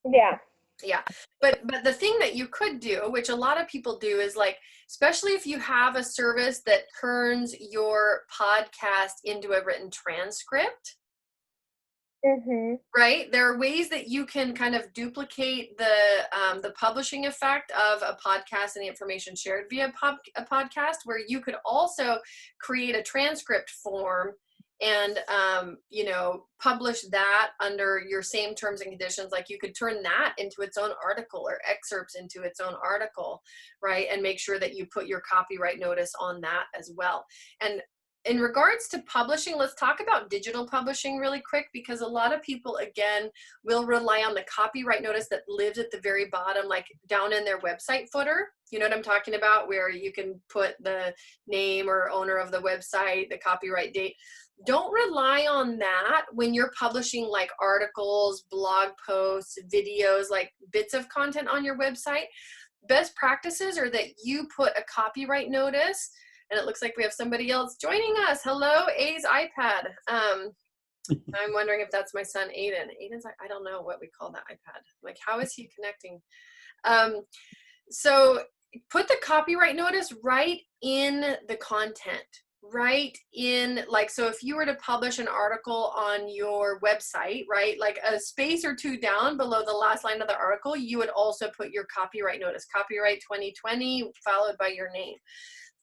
Yeah. Yeah. But the thing that you could do, which a lot of people do, is like, especially if you have a service that turns your podcast into a written transcript, Mm-hmm. right? There are ways that you can kind of duplicate the publishing effect of a podcast and the information shared via a podcast, where you could also create a transcript form and you know, publish that under your same terms and conditions. Like you could turn that into its own article or excerpts into its own article, right? And make sure that you put your copyright notice on that as well. And in regards to publishing, let's talk about digital publishing really quick, because a lot of people, again, will rely on the copyright notice that lives at the very bottom, like down in their website footer. You know what I'm talking about? Where you can put the name or owner of the website, the copyright date. Don't rely on that when you're publishing like articles, blog posts, videos, like bits of content on your website. Best practices are that you put a copyright notice. And it looks like we have somebody else joining us. Hello, A's iPad. I'm wondering if that's my son, Aiden. Aiden's like, I don't know what we call that iPad. Like, how is he connecting? So put the copyright notice right in the content, right in, like, so if you were to publish an article on your website, right, like a space or two down below the last line of the article, you would also put your copyright notice, copyright 2020, followed by your name.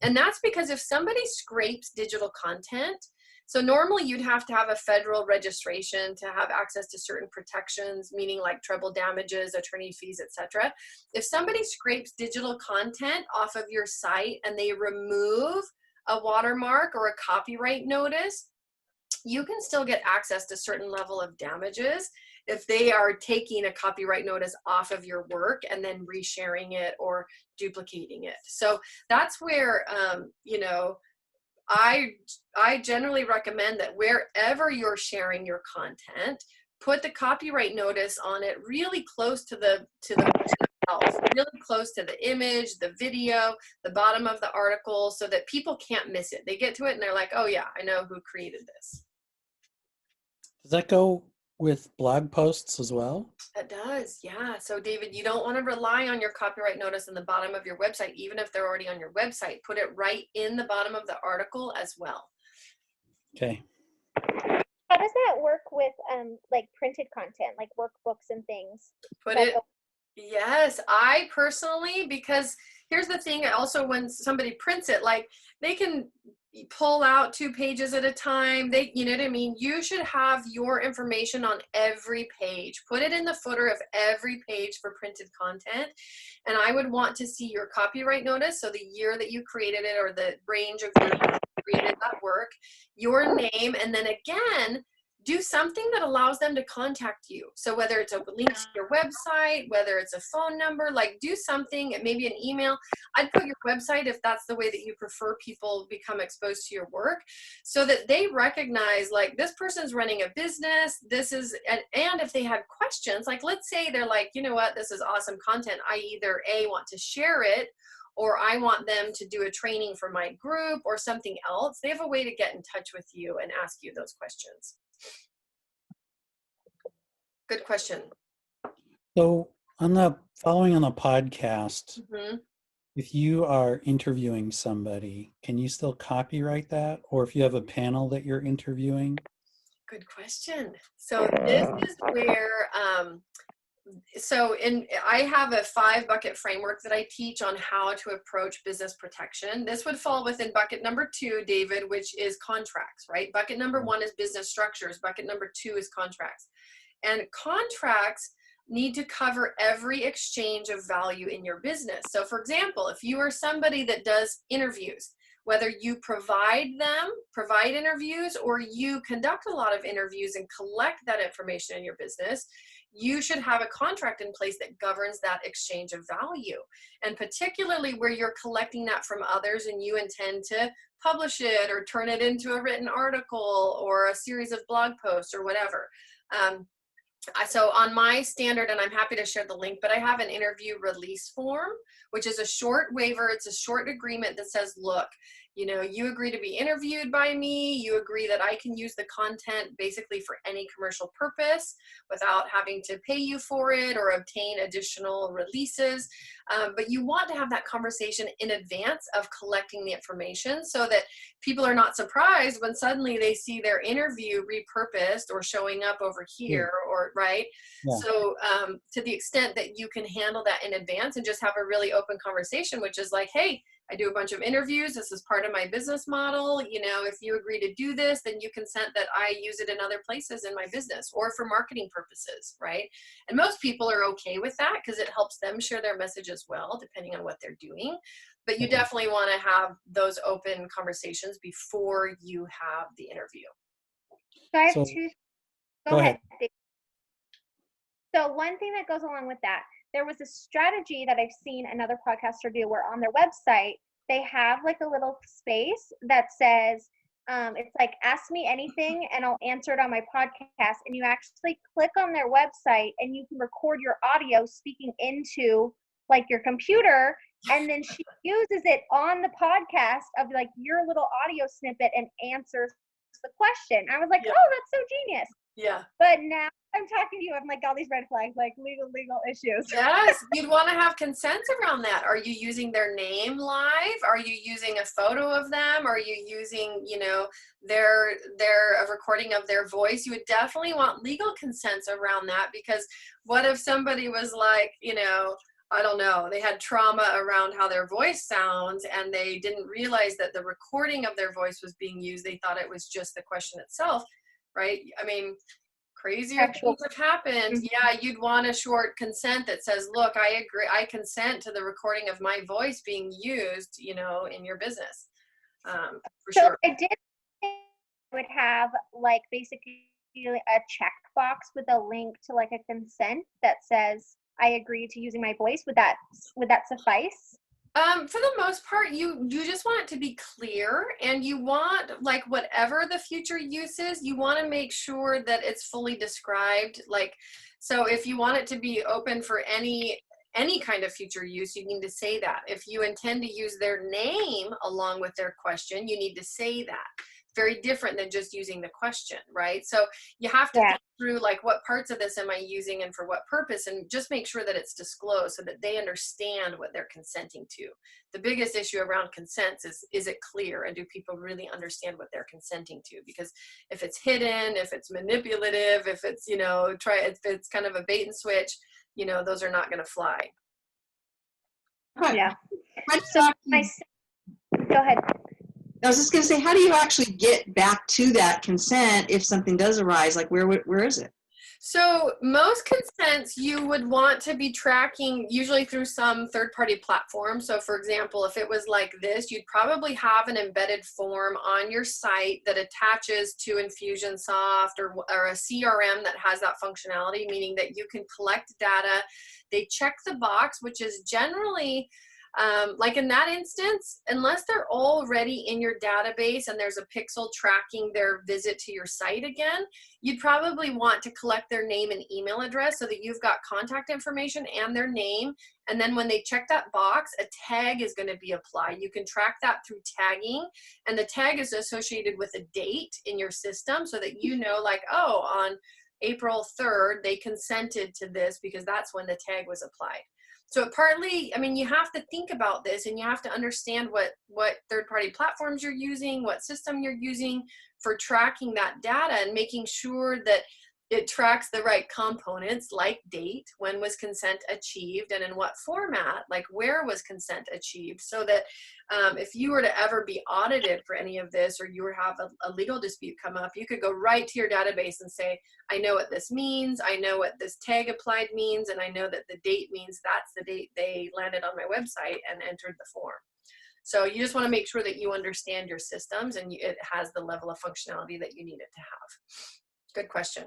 And that's because if somebody scrapes digital content, so normally you'd have to have a federal registration to have access to certain protections, meaning like treble damages, attorney fees, etc. If somebody scrapes digital content off of your site and they remove a watermark or a copyright notice, you can still get access to certain level of damages if they are taking a copyright notice off of your work and then resharing it or duplicating it. So that's where, you know, I generally recommend that wherever you're sharing your content, put the copyright notice on it really close to the itself, really close to the image, the video, the bottom of the article, so that people can't miss it. They get to it and they're like, oh yeah, I know who created this. Does that go with blog posts as well? It does, yeah. So David, you don't want to rely on your copyright notice in the bottom of your website, even if they're already on your website. Put it right in the bottom of the article as well. Okay. How does that work with like printed content, like workbooks and things? Put it, yes, I personally, because here's the thing, also when somebody prints it, like they can pull out 2 pages at a time. They, you know what I mean? You should have your information on every page. Put it in the footer of every page for printed content. And I would want to see your copyright notice, so the year that you created it or the range of years that you created that work, your name, and then again, do something that allows them to contact you. So whether it's a link to your website, whether it's a phone number, like do something, maybe an email. I'd put your website if that's the way that you prefer people become exposed to your work, so that they recognize like this person's running a business. This is, and if they had questions, like let's say they're like, you know what, this is awesome content. I either A, want to share it, or I want them to do a training for my group or something else. They have a way to get in touch with you and ask you those questions. Good question. So following on the podcast, Mm-hmm. if you are interviewing somebody, can you still copyright that? Or if you have a panel that you're interviewing? Good question. So this is where, I have a 5-bucket framework that I teach on how to approach business protection. This would fall within bucket number 2, David, which is contracts, right? Bucket number 1 is business structures. Bucket number 2 is contracts. And contracts need to cover every exchange of value in your business. So for example, if you are somebody that does interviews, whether you provide interviews, or you conduct a lot of interviews and collect that information in your business, you should have a contract in place that governs that exchange of value. And particularly where you're collecting that from others and you intend to publish it or turn it into a written article or a series of blog posts or whatever. So on my standard, and I'm happy to share the link, but I have an interview release form, which is a short waiver. It's a short agreement that says, look, you know, you agree to be interviewed by me. You agree that I can use the content basically for any commercial purpose without having to pay you for it or obtain additional releases. But you want to have that conversation in advance of collecting the information, so that people are not surprised when suddenly they see their interview repurposed or showing up over here, or right. Yeah. So to the extent that you can handle that in advance and just have a really open conversation, which is like, hey, I do a bunch of interviews. This is part of my business model. You know, if you agree to do this, then you consent that I use it in other places in my business or for marketing purposes, right? And most people are okay with that because it helps them share their message as well, depending on what they're doing. But you definitely want to have those open conversations before you have the interview. So I have two. Go ahead. So one thing that goes along with that, there was a strategy that I've seen another podcaster do where on their website, they have like a little space that says, it's like, ask me anything and I'll answer it on my podcast. And you actually click on their website and you can record your audio speaking into like your computer. And then she uses it on the podcast of like your little audio snippet and answers the question. I was like, oh, that's so genius. Yeah. But now I'm talking to you, I'm like all these red flags, like legal issues. Yes, you'd want to have consent around that. Are you using their name live? Are you using a photo of them? Are you using, you know, a recording of their voice? You would definitely want legal consents around that, because what if somebody was like, you know, I don't know, they had trauma around how their voice sounds and they didn't realize that the recording of their voice was being used. They thought it was just the question itself, right? I mean, crazier things have happened. Mm-hmm. Yeah, you'd want a short consent that says, look, I agree, I consent to the recording of my voice being used, you know, in your business. For sure. I would have like basically a checkbox with a link to like a consent that says, I agree to using my voice. Would that suffice? For the most part, you just want it to be clear, and you want, like, whatever the future use is, you want to make sure that it's fully described. Like, so if you want it to be open for any kind of future use, you need to say that. If you intend to use their name along with their question, you need to say that. Very different than just using the question, right? So you have to think through, like, what parts of this am I using and for what purpose, and just make sure that it's disclosed so that they understand what they're consenting to. The biggest issue around consents is it clear, and do people really understand what they're consenting to? Because if it's hidden, if it's manipulative, if it's, you know, if it's kind of a bait and switch, you know, those are not going to fly. Yeah. So go ahead. I was just going to say, how do you actually get back to that consent if something does arise? Like, where is it? So most consents you would want to be tracking usually through some third-party platform. So for example, if it was like this, you'd probably have an embedded form on your site that attaches to Infusionsoft or a CRM that has that functionality, meaning that you can collect data. They check the box, which is generally like in that instance, unless they're already in your database and there's a pixel tracking their visit to your site again, you'd probably want to collect their name and email address so that you've got contact information and their name. And then when they check that box, a tag is going to be applied. You can track that through tagging, and the tag is associated with a date in your system so that you know, like, oh, on April 3rd, they consented to this because that's when the tag was applied. So partly, I mean, you have to think about this, and you have to understand what third-party platforms you're using, what system you're using for tracking that data, and making sure that it tracks the right components, like date, when was consent achieved, and in what format, like where was consent achieved, so that if you were to ever be audited for any of this, or you were have a legal dispute come up, you could go right to your database and say, I know what this means, I know what this tag applied means, and I know that the date means that's the date they landed on my website and entered the form. So you just want to make sure that you understand your systems and it has the level of functionality that you need it to have. Good question.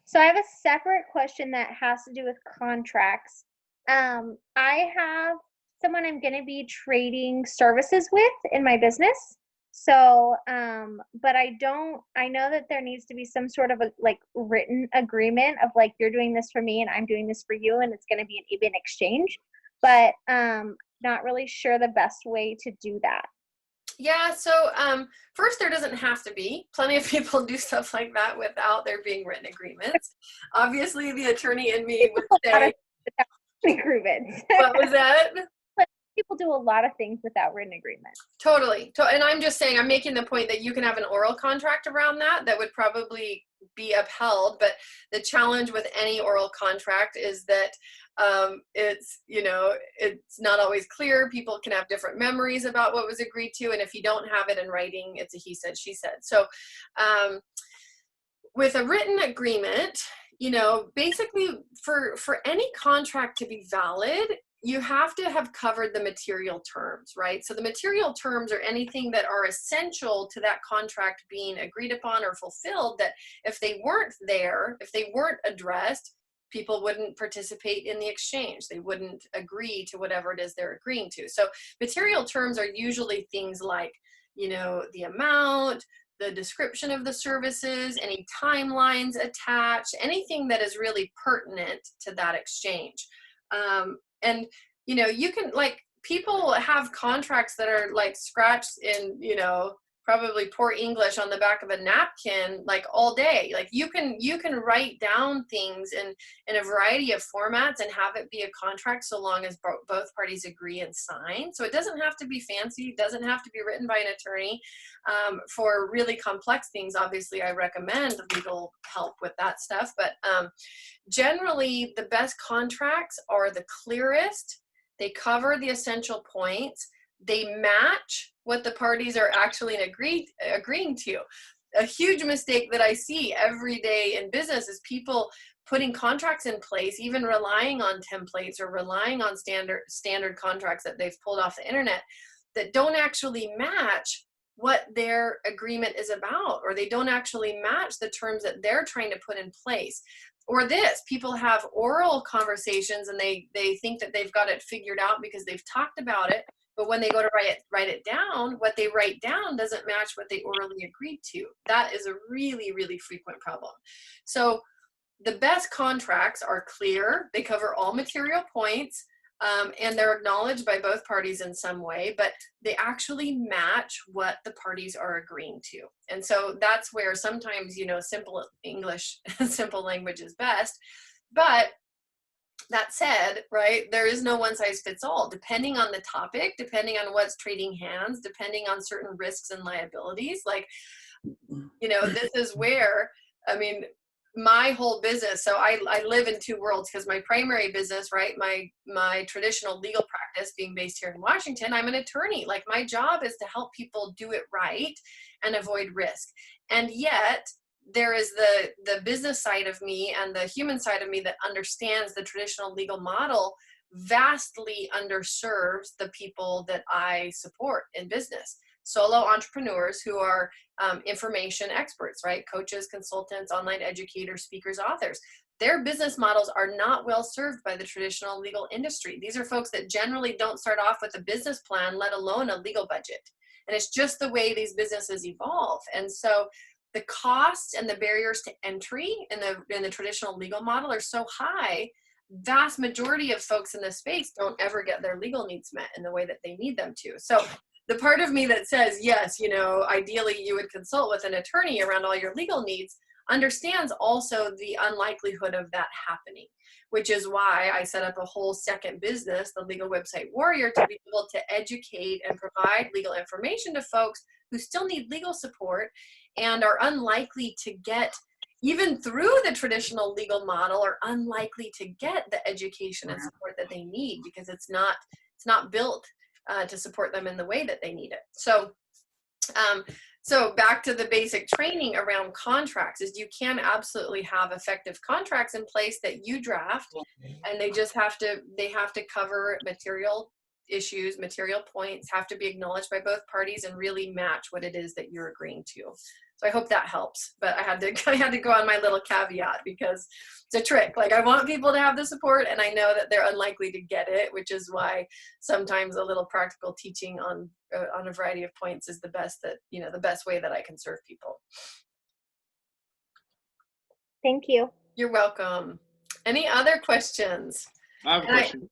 So I have a separate question that has to do with contracts. I have someone I'm going to be trading services with in my business. So, but I know that there needs to be some sort of a like written agreement of like, you're doing this for me and I'm doing this for you, and it's going to be an even exchange, but not really sure the best way to do that. Yeah, so first, there doesn't have to be. Plenty of people do stuff like that without there being written agreements. Obviously, the attorney in me would say, agreements. What was that? People do a lot of things without written agreements. Totally. And I'm just saying, I'm making the point that you can have an oral contract around that would probably be upheld. But the challenge with any oral contract is that it's, you know, it's not always clear. People can have different memories about what was agreed to. And if you don't have it in writing, it's a he said, she said. So with a written agreement, you know, basically for any contract to be valid, you have to have covered the material terms, right? So the material terms are anything that are essential to that contract being agreed upon or fulfilled, that if they weren't there, if they weren't addressed, people wouldn't participate in the exchange. They wouldn't agree to whatever it is they're agreeing to. So material terms are usually things like, you know, the amount, the description of the services, any timelines attached, anything that is really pertinent to that exchange. And, you know, you can, like, people have contracts that are like scratched in, you know, probably poor English on the back of a napkin, like all day. Like you can write down things in a variety of formats and have it be a contract so long as both parties agree and sign. So it doesn't have to be fancy. It doesn't have to be written by an attorney. For really complex things, obviously, I recommend legal help with that stuff. But generally, the best contracts are the clearest. They cover the essential points. They match what the parties are actually agreeing to. A huge mistake that I see every day in business is people putting contracts in place, even relying on templates or relying on standard contracts that they've pulled off the internet that don't actually match what their agreement is about, or they don't actually match the terms that they're trying to put in place. or this, people have oral conversations and they think that they've got it figured out because they've talked about it. But when they go to write it down, what they write down doesn't match what they orally agreed to. That is a really, really frequent problem. So the best contracts are clear. They cover all material points, and they're acknowledged by both parties in some way, but they actually match what the parties are agreeing to. And so that's where sometimes, simple English, simple language is best. But that said, right, there is no one size fits all. Depending on the topic, depending on what's trading hands, depending on certain risks and liabilities, like, this is where, my whole business. So I live in two worlds, because my primary business, right, my traditional legal practice being based here in Washington, I'm an attorney. Like, my job is to help people do it right and avoid risk. And yet there is the business side of me and the human side of me that understands the traditional legal model vastly underserves the people that I support in business. Solo entrepreneurs who are information experts, right? Coaches, consultants, online educators, speakers, authors. Their business models are not well served by the traditional legal industry. These are folks that generally don't start off with a business plan, let alone a legal budget. And it's just the way these businesses evolve. And so the costs and the barriers to entry in the traditional legal model are so high, vast majority of folks in this space don't ever get their legal needs met in the way that they need them to. So the part of me that says, yes, ideally you would consult with an attorney around all your legal needs, understands also the unlikelihood of that happening, which is why I set up a whole second business, the Legal Website Warrior, to be able to educate and provide legal information to folks who still need legal support and are unlikely to get, even through the traditional legal model, are unlikely to get the education and support that they need, because it's not built to support them in the way that they need it. So back to the basic training around contracts is you can absolutely have effective contracts in place that you draft, and they have to cover material issues, material points, have to be acknowledged by both parties and really match what it is that you're agreeing to. So I hope that helps, but I had to go on my little caveat, because it's a trick. Like, I want people to have the support, and I know that they're unlikely to get it, which is why sometimes a little practical teaching on a variety of points is the best way that I can serve people. Thank you. You're welcome. Any other questions? I have a question.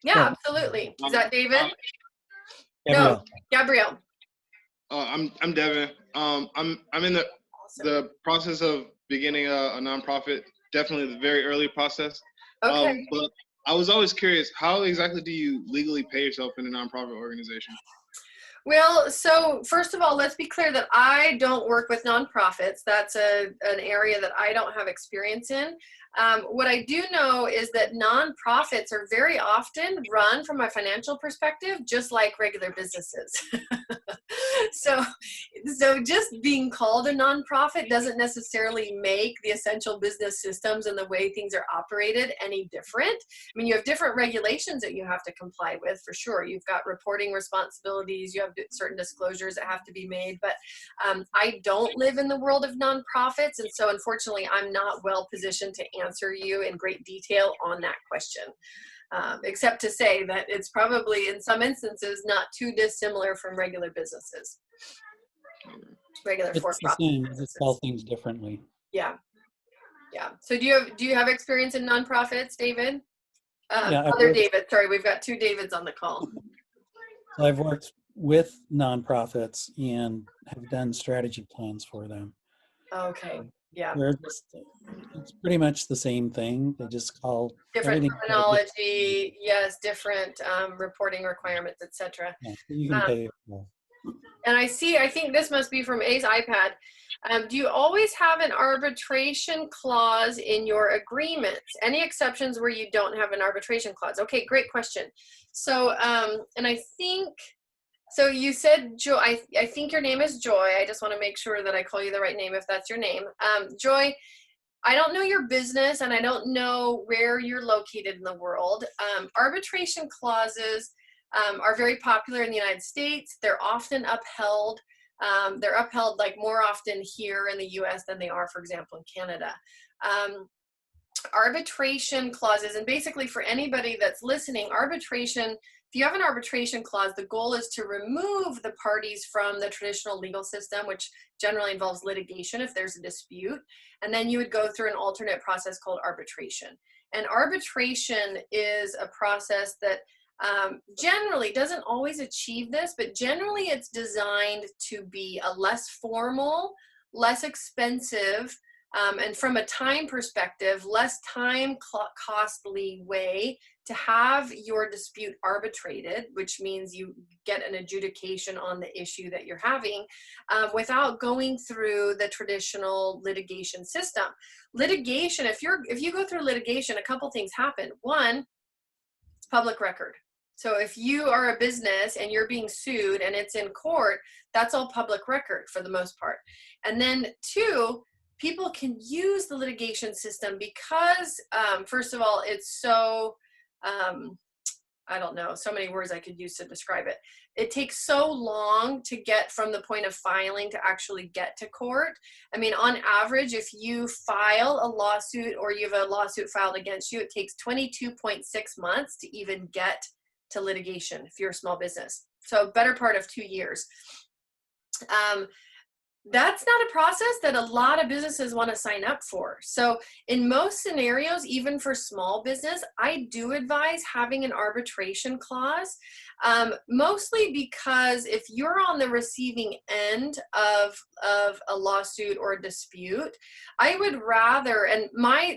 Yeah, absolutely. Is that David? Gabrielle. No, Gabrielle. I'm Devin. I'm in the process of beginning a nonprofit. Definitely the very early process. Okay. But I was always curious, how exactly do you legally pay yourself in a nonprofit organization? Well, so first of all, let's be clear that I don't work with nonprofits. That's an area that I don't have experience in. What I do know is that nonprofits are very often run from a financial perspective, just like regular businesses. So just being called a nonprofit doesn't necessarily make the essential business systems and the way things are operated any different. I mean, you have different regulations that you have to comply with, for sure. You've got reporting responsibilities, you have certain disclosures that have to be made, but I don't live in the world of nonprofits, and so unfortunately I'm not well positioned to answer you in great detail on that question, except to say that it's probably in some instances not too dissimilar from regular businesses, regular It's the for-profit same. businesses. It's all things differently. Yeah. So do you have experience in nonprofits, David? Yeah, Other David, sorry, we've got two Davids on the call. So I've worked with nonprofits and have done strategy plans for them. Okay. Yeah. It's pretty much the same thing. They just call Different everything. terminology, yes, different reporting requirements, etc. Yeah, you can pay it well. And I think this must be from A's iPad. Do you always have an arbitration clause in your agreements? Any exceptions where you don't have an arbitration clause? Okay, great question. So, and I think, so you said, Joy, I think your name is Joy. I just want to make sure that I call you the right name if that's your name. Joy, I don't know your business and I don't know where you're located in the world. Arbitration clauses are very popular in the United States. They're often upheld. They're upheld like more often here in the US than they are, for example, in Canada. arbitration clauses, and basically for anybody that's listening, arbitration, if you have an arbitration clause, the goal is to remove the parties from the traditional legal system, which generally involves litigation if there's a dispute. And then you would go through an alternate process called arbitration. And arbitration is a process that generally doesn't always achieve this, but generally it's designed to be a less formal, less expensive, and from a time perspective, less time costly way to have your dispute arbitrated, which means you get an adjudication on the issue that you're having without going through the traditional litigation system. Litigation, if you go through litigation, a couple things happen. One, it's public record. So if you are a business and you're being sued and it's in court, that's all public record for the most part. And then two, people can use the litigation system because, first of all, it's so, I don't know, so many words I could use to describe it. It takes so long to get from the point of filing to actually get to court. I mean, on average, if you file a lawsuit or you have a lawsuit filed against you, it takes 22.6 months to even get to litigation if you're a small business. So better part of 2 years. That's not a process that a lot of businesses want to sign up for. So in most scenarios, even for small business, I do advise having an arbitration clause, mostly because if you're on the receiving end of a lawsuit or a dispute, I would rather, and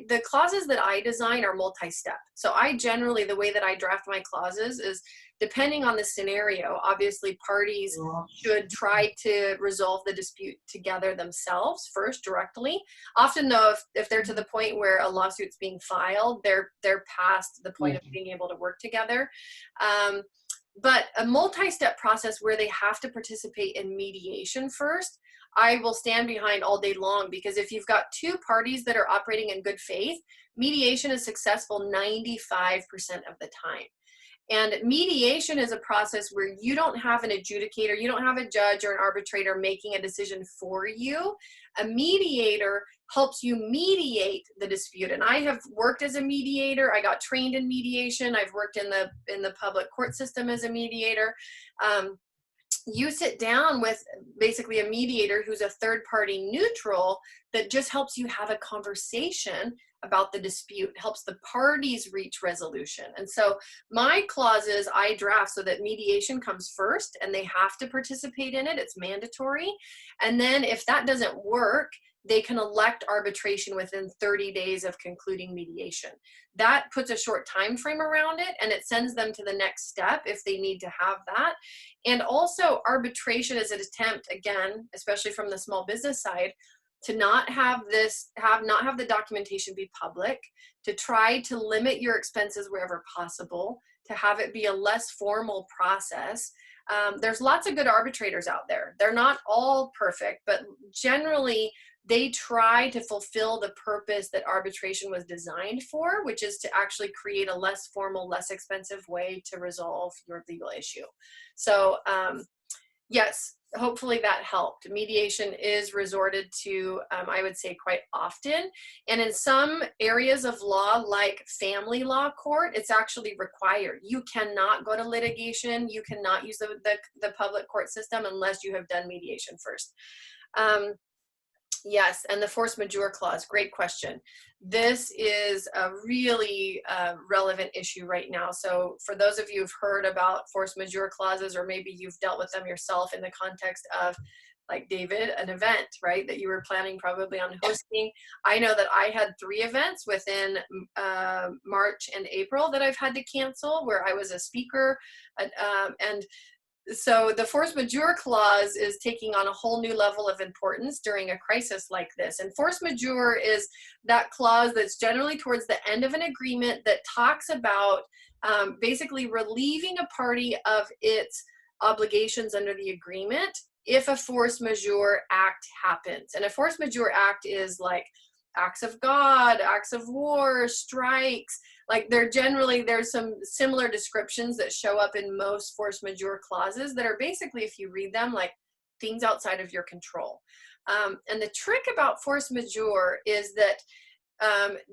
the clauses that I design are multi-step. So I generally, the way that I draft my clauses is depending on the scenario, obviously parties should try to resolve the dispute together themselves first directly. Often though, if they're to the point where a lawsuit's being filed, they're past the point of being able to work together. But a multi-step process where they have to participate in mediation first, I will stand behind all day long, because if you've got two parties that are operating in good faith, mediation is successful 95% of the time. And mediation is a process where you don't have an adjudicator, you don't have a judge or an arbitrator making a decision for you. A mediator helps you mediate the dispute. And I have worked as a mediator. I got trained in mediation. I've worked in the public court system as a mediator. You sit down with basically a mediator who's a third party neutral that just helps you have a conversation about the dispute, helps the parties reach resolution. And so my clauses I draft so that mediation comes first and they have to participate in it. It's mandatory. And then if that doesn't work, they can elect arbitration within 30 days of concluding mediation. That puts a short time frame around it, and it sends them to the next step if they need to have that. And also arbitration is an attempt, again, especially from the small business side, to not have the documentation be public, to try to limit your expenses wherever possible, to have it be a less formal process. There's lots of good arbitrators out there. They're not all perfect, but generally they try to fulfill the purpose that arbitration was designed for, which is to actually create a less formal, less expensive way to resolve your legal issue. So yes, hopefully that helped. Mediation is resorted to, I would say, quite often. And in some areas of law, like family law court, it's actually required. You cannot go to litigation. You cannot use the public court system unless you have done mediation first. Yes, and the force majeure clause, great question. This is a really relevant issue right now. So for those of you who've heard about force majeure clauses, or maybe you've dealt with them yourself in the context of, like David, an event, right, that you were planning probably on hosting. I know that I had 3 events within March and April that I've had to cancel, where I was a speaker, and so the force majeure clause is taking on a whole new level of importance during a crisis like this. And force majeure is that clause that's generally towards the end of an agreement that talks about basically relieving a party of its obligations under the agreement if a force majeure act happens. And a force majeure act is like acts of God, acts of war, strikes. Like there's some similar descriptions that show up in most force majeure clauses that are basically, if you read them, like things outside of your control. And the trick about force majeure is that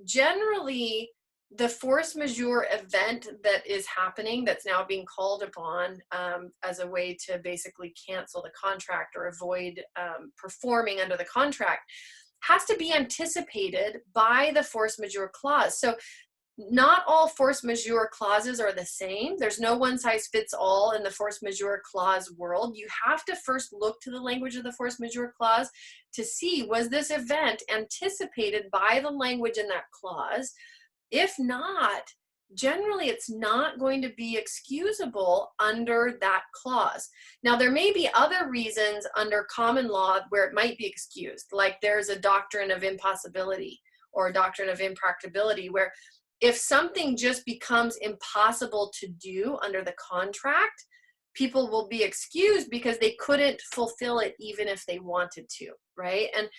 Generally, the force majeure event that is happening, that's now being called upon as a way to basically cancel the contract or avoid performing under the contract, has to be anticipated by the force majeure clause. So not all force majeure clauses are the same. There's no one size fits all in the force majeure clause world. You have to first look to the language of the force majeure clause to see, was this event anticipated by the language in that clause? If not, generally it's not going to be excusable under that clause. Now, there may be other reasons under common law where it might be excused, like there's a doctrine of impossibility or a doctrine of impracticability, where if something just becomes impossible to do under the contract, people will be excused because they couldn't fulfill it even if they wanted to, right? And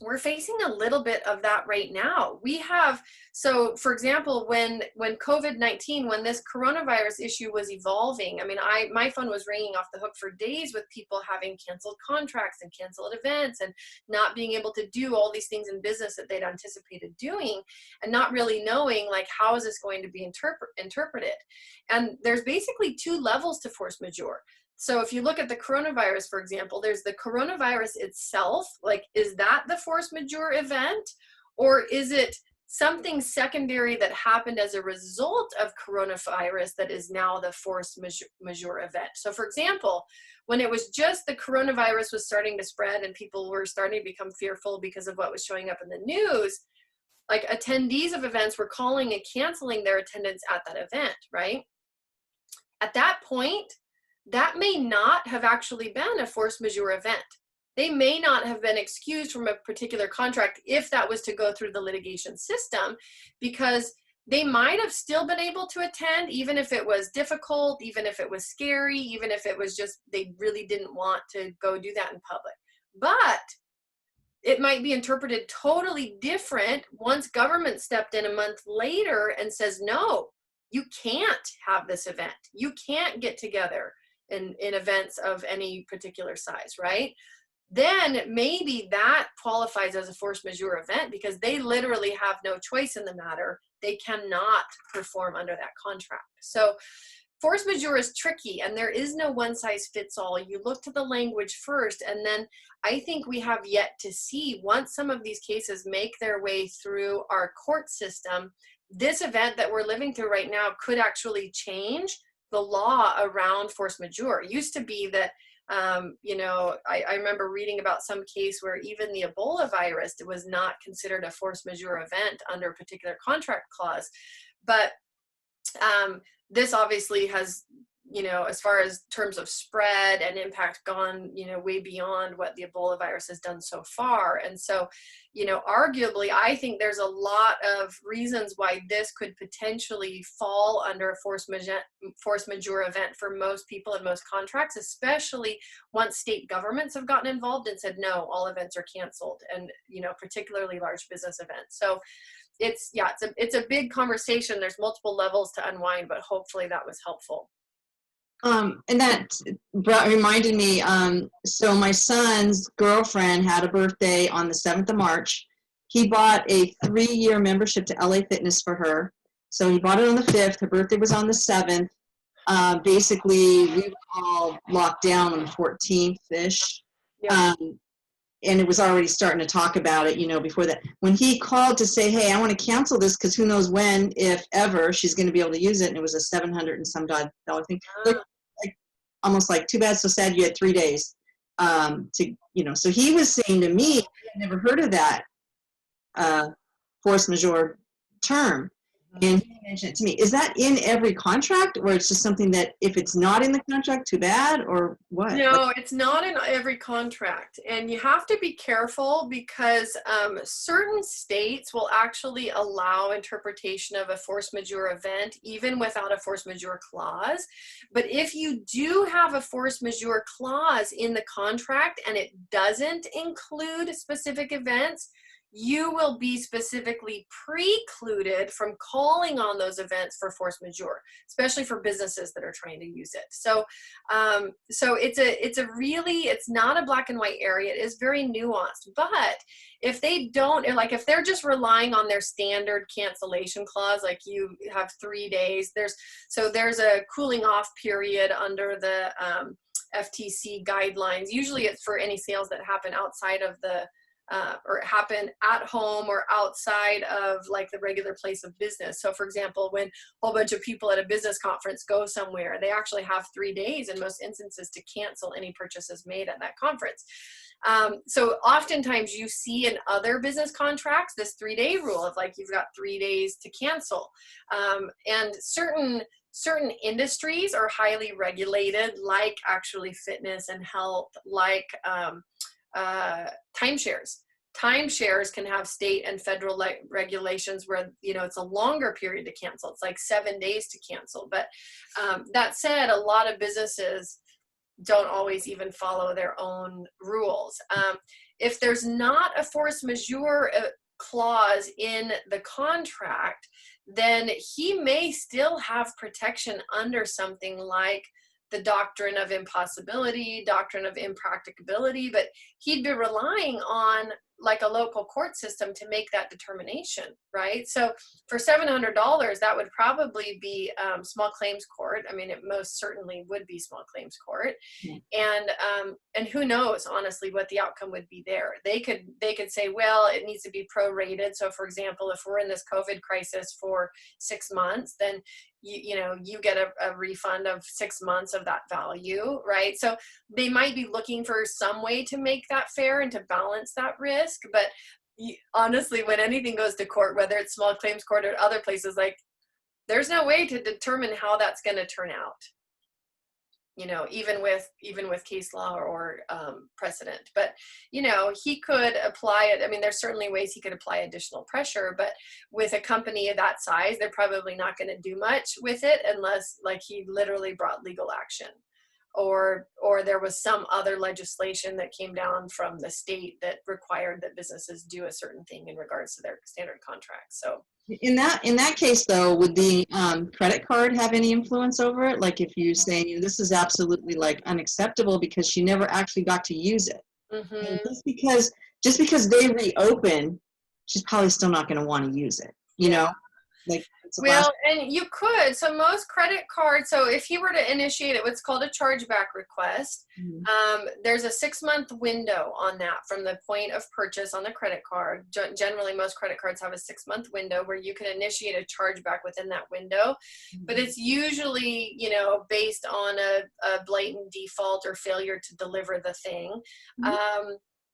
we're facing a little bit of that right now. We have, so for example, when COVID-19, when this coronavirus issue was evolving, I mean, my phone was ringing off the hook for days with people having canceled contracts and canceled events and not being able to do all these things in business that they'd anticipated doing, and not really knowing, like, how is this going to be interpreted? And there's basically two levels to force majeure. So if you look at the coronavirus, for example, there's the coronavirus itself, like, is that the force majeure event? Or is it something secondary that happened as a result of coronavirus that is now the force majeure event? So for example, when it was just the coronavirus was starting to spread and people were starting to become fearful because of what was showing up in the news, like, attendees of events were calling and canceling their attendance at that event, right? At that point, that may not have actually been a force majeure event. They may not have been excused from a particular contract if that was to go through the litigation system, because they might have still been able to attend, even if it was difficult, even if it was scary, even if it was just they really didn't want to go do that in public. But it might be interpreted totally different once government stepped in a month later and says, no, you can't have this event. You can't get together in events of any particular size, right? Then maybe that qualifies as a force majeure event because they literally have no choice in the matter. They cannot perform under that contract. So force majeure is tricky, and there is no one size fits all. You look to the language first, and then I think we have yet to see, once some of these cases make their way through our court system, this event that we're living through right now could actually change the law around force majeure. It used to be that, I remember reading about some case where even the Ebola virus was not considered a force majeure event under a particular contract clause. But this obviously has, as far as terms of spread and impact, gone, way beyond what the Ebola virus has done so far. And so, arguably, I think there's a lot of reasons why this could potentially fall under a force majeure event for most people in most contracts, especially once state governments have gotten involved and said, no, all events are canceled, and, particularly large business events. So it's a big conversation. There's multiple levels to unwind, but hopefully that was helpful. And that reminded me, so my son's girlfriend had a birthday on the 7th of March. He bought a 3-year membership to LA Fitness for her. So he bought it on the 5th. Her birthday was on the 7th. Basically, we were all locked down on the 14th-ish. Yeah. And it was already starting to talk about it, before that. When he called to say, hey, I want to cancel this because who knows when, if ever, she's going to be able to use it. And it was a $700 and some dollar thing. Like, almost like, too bad, so sad you had 3 days. So he was saying to me, I had never heard of that force majeure term. And he mentioned it to me. Is that in every contract, or it's just something that if it's not in the contract, too bad, or what? No, it's not in every contract. And you have to be careful because certain states will actually allow interpretation of a force majeure event even without a force majeure clause. But if you do have a force majeure clause in the contract and it doesn't include specific events, you will be specifically precluded from calling on those events for force majeure, especially for businesses that are trying to use it. So, it's not a black and white area. It is very nuanced. But if they don't, like if they're just relying on their standard cancellation clause, like you have 3 days, there's a cooling off period under the FTC guidelines. Usually it's for any sales that happen outside of the or happen at home or outside of like the regular place of business. So for example, when a whole bunch of people at a business conference go somewhere, they actually have 3 days in most instances to cancel any purchases made at that conference. So oftentimes you see in other business contracts this 3-day rule of like you've got 3 days to cancel. And certain industries are highly regulated, like actually fitness and health, like timeshares. Timeshares can have state and federal regulations where, it's a longer period to cancel. It's like 7 days to cancel. But that said, a lot of businesses don't always even follow their own rules. If there's not a force majeure clause in the contract, then he may still have protection under something like the doctrine of impossibility, doctrine of impracticability, but he'd be relying on like a local court system to make that determination, right? So for $700, that would probably be small claims court. I mean, it most certainly would be small claims court. And who knows, honestly, what the outcome would be there. They could say, well, it needs to be prorated. So for example, if we're in this COVID crisis for 6 months, then you get a refund of 6 months of that value, right? So they might be looking for some way to make that fair and to balance that risk. But honestly, when anything goes to court, whether it's small claims court or other places, like there's no way to determine how that's going to turn out. Even with case law or precedent. But, he could apply it. I mean, there's certainly ways he could apply additional pressure, but with a company of that size, they're probably not going to do much with it unless like he literally brought legal action or there was some other legislation that came down from the state that required that businesses do a certain thing in regards to their standard contracts. So in that case, though, would the credit card have any influence over it? Like if you say this is absolutely like unacceptable because she never actually got to use it, and just because they reopen, she's probably still not going to want to use it. Like well, and you could. So most credit cards. So if he were to initiate what's called a chargeback request, there's a 6-month window on that from the point of purchase on the credit card. Generally, most credit cards have a 6-month window where you can initiate a chargeback within that window. But it's usually, based on a blatant default or failure to deliver the thing.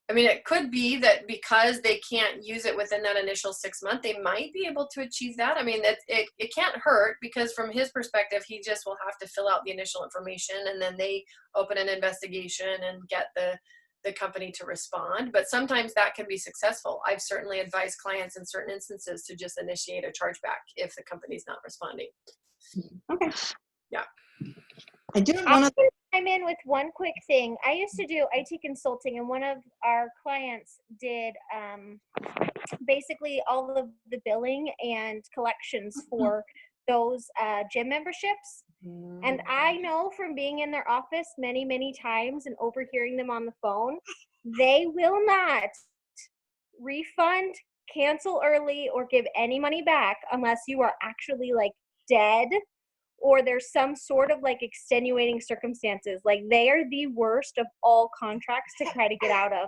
I mean, it could be that because they can't use it within that initial 6 month, they might be able to achieve that. I mean, it can't hurt because from his perspective, he just will have to fill out the initial information and then they open an investigation and get the company to respond. But sometimes that can be successful. I've certainly advised clients in certain instances to just initiate a chargeback if the company's not responding. Okay. Yeah. I do want to chime in with one quick thing. I used to do IT consulting, and one of our clients did basically all of the billing and collections for those gym memberships. And I know from being in their office many, many times and overhearing them on the phone, they will not refund, cancel early, or give any money back unless you are actually like dead or there's some sort of like extenuating circumstances. Like they are the worst of all contracts to try to get out of.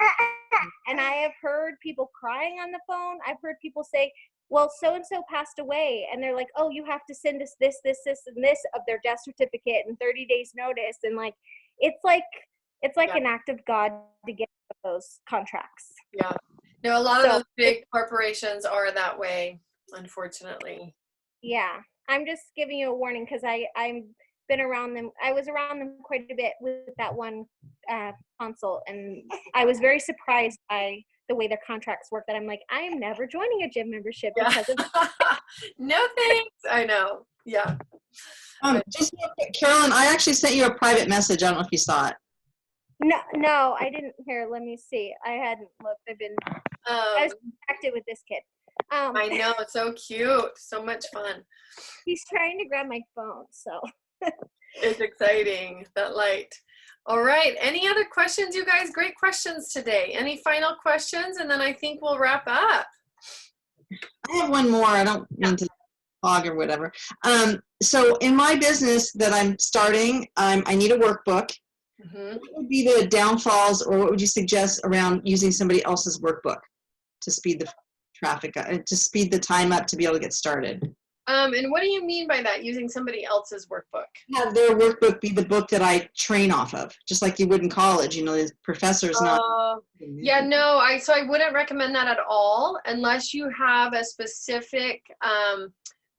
And I have heard people crying on the phone. I've heard people say, well, so-and-so passed away. And they're like, oh, you have to send us this, and this of their death certificate and 30 days notice. And like, it's like an act of God to get those contracts. Yeah. No, a lot of those big corporations are that way, unfortunately. Yeah. I'm just giving you a warning because I've been around them. I was around them quite a bit with that one consult, and I was very surprised by the way their contracts work. That I'm like, I am never joining a gym membership because of No thanks. I know. Yeah. Just real quick, Carolyn, I actually sent you a private message. I don't know if you saw it. No, I didn't hear. Let me see. I hadn't looked. I Um, was distracted with this kid. I know, it's so cute. So much fun. He's trying to grab my phone, so. It's exciting, that light. All right. Any other questions, you guys? Great questions today. Any final questions? And then I think we'll wrap up. I have one more. I don't mean to hog or whatever. So in my business that I'm starting, I need a workbook. Mm-hmm. What would be the downfalls, or what would you suggest around using somebody else's workbook to speed the traffic, to speed the time up to be able to get started? And what do you mean by that, using somebody else's workbook? Have their workbook be the book that I train off of, just like you would in college. You know, the professor's not. Yeah, no, so I wouldn't recommend that at all unless you have a specific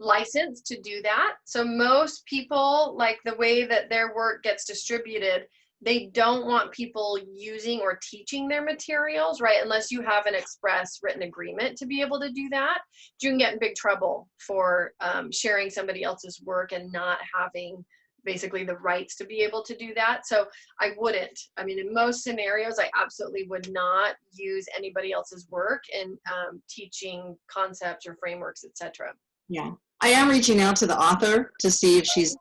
license to do that. So most people, like the way that their work gets distributed, they don't want people using or teaching their materials, right? Unless you have an express written agreement to be able to do that. You can get in big trouble for sharing somebody else's work and not having basically the rights to be able to do that. So I wouldn't. I mean, in most scenarios, I absolutely would not use anybody else's work in teaching concepts or frameworks, etc. Yeah, I am reaching out to the author to see if she's,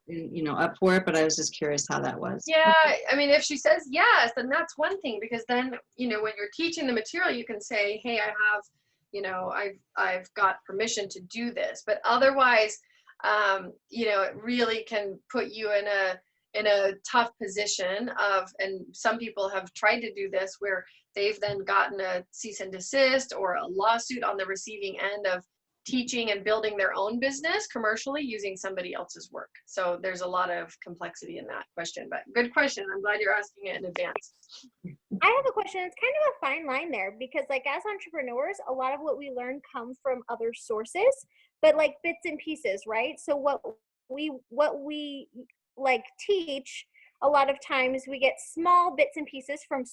up for it, but I was just curious how that was. Yeah, I mean, if she says yes, then that's one thing, because then, when you're teaching the material, you can say, hey, I have, I've got permission to do this. But otherwise, it really can put you in a tough position and some people have tried to do this where they've then gotten a cease and desist or a lawsuit on the receiving end of teaching and building their own business commercially using somebody else's work. So there's a lot of complexity in that question, but good question. I'm glad you're asking it in advance. I have a question. It's kind of a fine line there because as entrepreneurs, a lot of what we learn come from other sources, but like bits and pieces, right? So what we teach, a lot of times we get small bits and pieces from,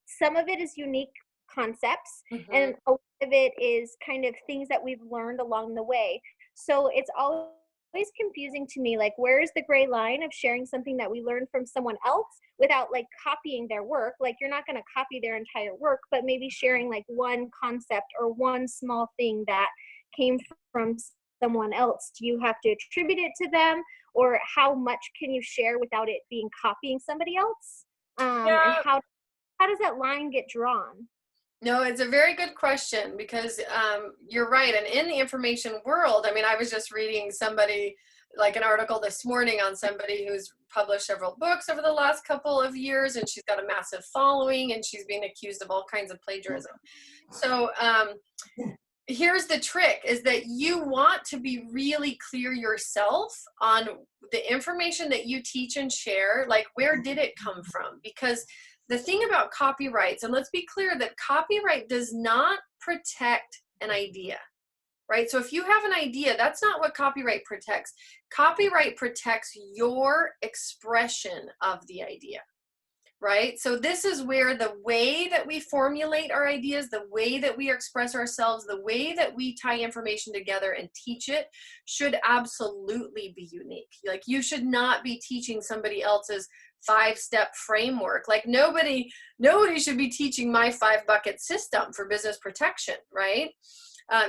some of it is unique concepts and a lot of it is kind of things that we've learned along the way. So it's always confusing to me, where is the gray line of sharing something that we learned from someone else without copying their work? You're not going to copy their entire work, but maybe sharing one concept or one small thing that came from someone else. Do you have to attribute it to them, or how much can you share without it being copying somebody else? And how does that line get drawn? No, it's a very good question because you're right. And in the information world, I was just reading somebody, an article this morning on somebody who's published several books over the last couple of years, and she's got a massive following, and she's being accused of all kinds of plagiarism. So here's the trick, is that you want to be really clear yourself on the information that you teach and share, where did it come from? Because the thing about copyrights, and let's be clear that copyright does not protect an idea, right? So if you have an idea, that's not what copyright protects. Copyright protects your expression of the idea, right? So this is where the way that we formulate our ideas, the way that we express ourselves, the way that we tie information together and teach it should absolutely be unique. You should not be teaching somebody else's 5-step framework. Nobody should be teaching my 5-bucket system for business protection, right?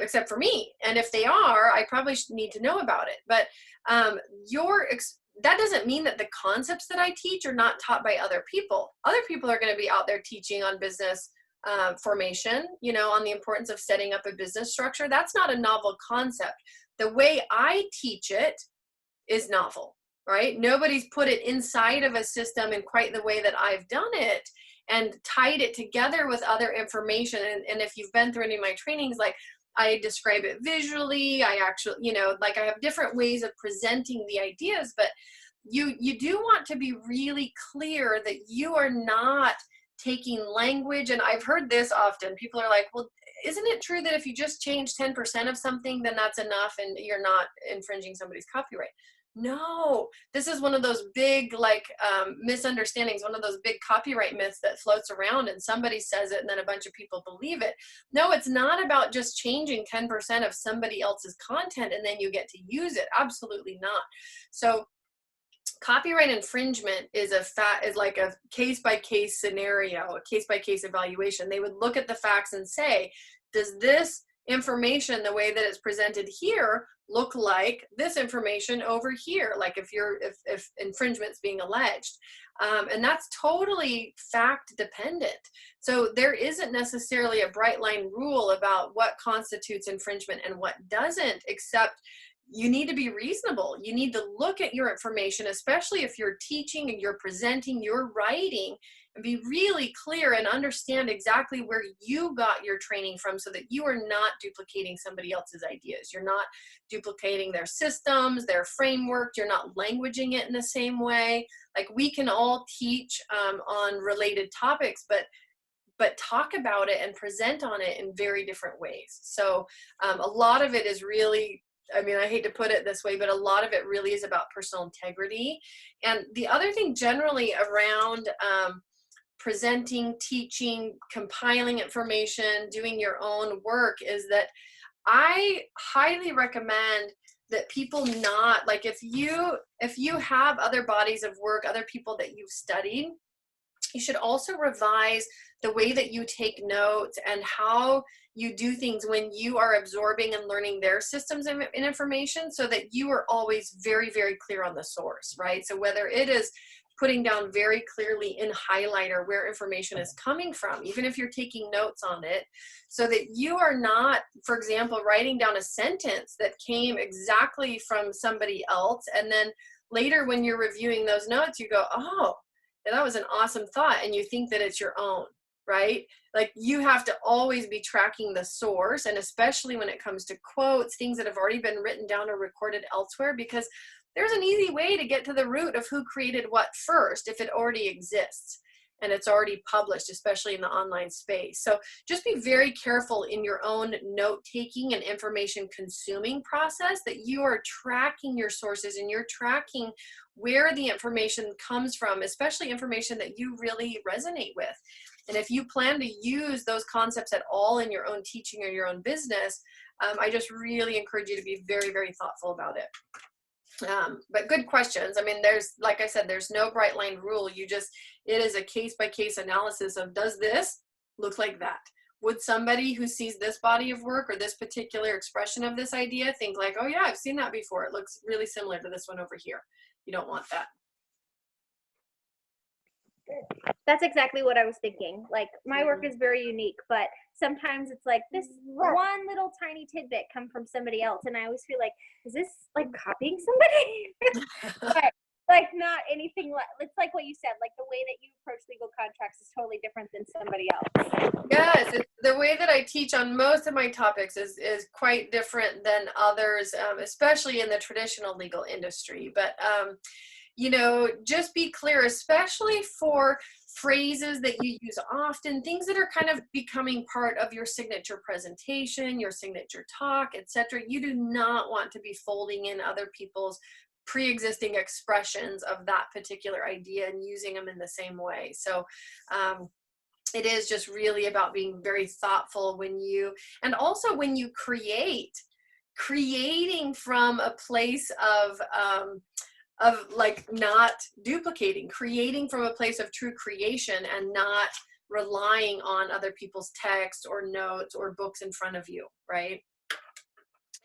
Except for me. And if they are, I probably need to know about it. But that doesn't mean that the concepts that I teach are not taught by other people. Other people are going to be out there teaching on business formation, on the importance of setting up a business structure. That's not a novel concept. The way I teach it is novel, right? Nobody's put it inside of a system in quite the way that I've done it and tied it together with other information. And if you've been through any of my trainings, I describe it visually. I actually, I have different ways of presenting the ideas, but you do want to be really clear that you are not taking language. And I've heard this often. People are like, well, isn't it true that if you just change 10% of something, then that's enough and you're not infringing somebody's copyright? No, this is one of those big misunderstandings, one of those big copyright myths that floats around and somebody says it and then a bunch of people believe it. No, it's not about just changing 10% of somebody else's content and then you get to use it. Absolutely not. So copyright infringement is like a case-by-case scenario, a case-by-case evaluation. They would look at the facts and say, does this information, the way that it's presented here, look like this information over here, like if infringement's being alleged. And that's totally fact dependent. So there isn't necessarily a bright line rule about what constitutes infringement and what doesn't, except you need to be reasonable. You need to look at your information, especially if you're teaching and you're presenting, you're writing, and be really clear and understand exactly where you got your training from, so that you are not duplicating somebody else's ideas. You're not duplicating their systems, their framework. You're not languaging it in the same way. Like, we can all teach on related topics, but talk about it and present on it in very different ways. So a lot of it is really, I mean, I hate to put it this way, but a lot of it really is about personal integrity. And the other thing generally around presenting, teaching, compiling information, doing your own work is that I highly recommend that people not, like, if you have other bodies of work, other people that you've studied, you should also revise the way that you take notes and how you do things when you are absorbing and learning their systems and information, so that you are always very, very clear on the source, right? So whether it is putting down very clearly in highlighter where information is coming from, even if you're taking notes on it, so that you are not, for example, writing down a sentence that came exactly from somebody else, and then later when you're reviewing those notes, you go, oh, that was an awesome thought, and you think that it's your own, right? Like, you have to always be tracking the source, and especially when it comes to quotes, things that have already been written down or recorded elsewhere, because there's an easy way to get to the root of who created what first if it already exists and it's already published, especially in the online space. So just be very careful in your own note-taking and information consuming process, that you are tracking your sources and you're tracking where the information comes from, especially information that you really resonate with. And if you plan to use those concepts at all in your own teaching or your own business, I just really encourage you to be very, very thoughtful about it. But good questions. I mean, there's, like I said, there's no bright line rule. It is a case-by-case analysis of, does this look like that? Would somebody who sees this body of work or this particular expression of this idea think like, oh yeah, I've seen that before. It looks really similar to this one over here. You don't want that. That's exactly what I was thinking. Like, my work is very unique, but sometimes it's like this one little tiny tidbit come from somebody else, and I always feel like, is this like copying somebody? But like, not anything like, it's like what you said, like the way that you approach legal contracts is totally different than somebody else. Yes, the way that I teach on most of my topics is quite different than others, especially in the traditional legal industry. But you know, just be clear, especially for phrases that you use often, things that are kind of becoming part of your signature presentation, your signature talk, etc. You do not want to be folding in other people's pre-existing expressions of that particular idea and using them in the same way. So it is just really about being very thoughtful when you, and also when you creating from a place of like not duplicating, creating from a place of true creation and not relying on other people's text or notes or books in front of you, right?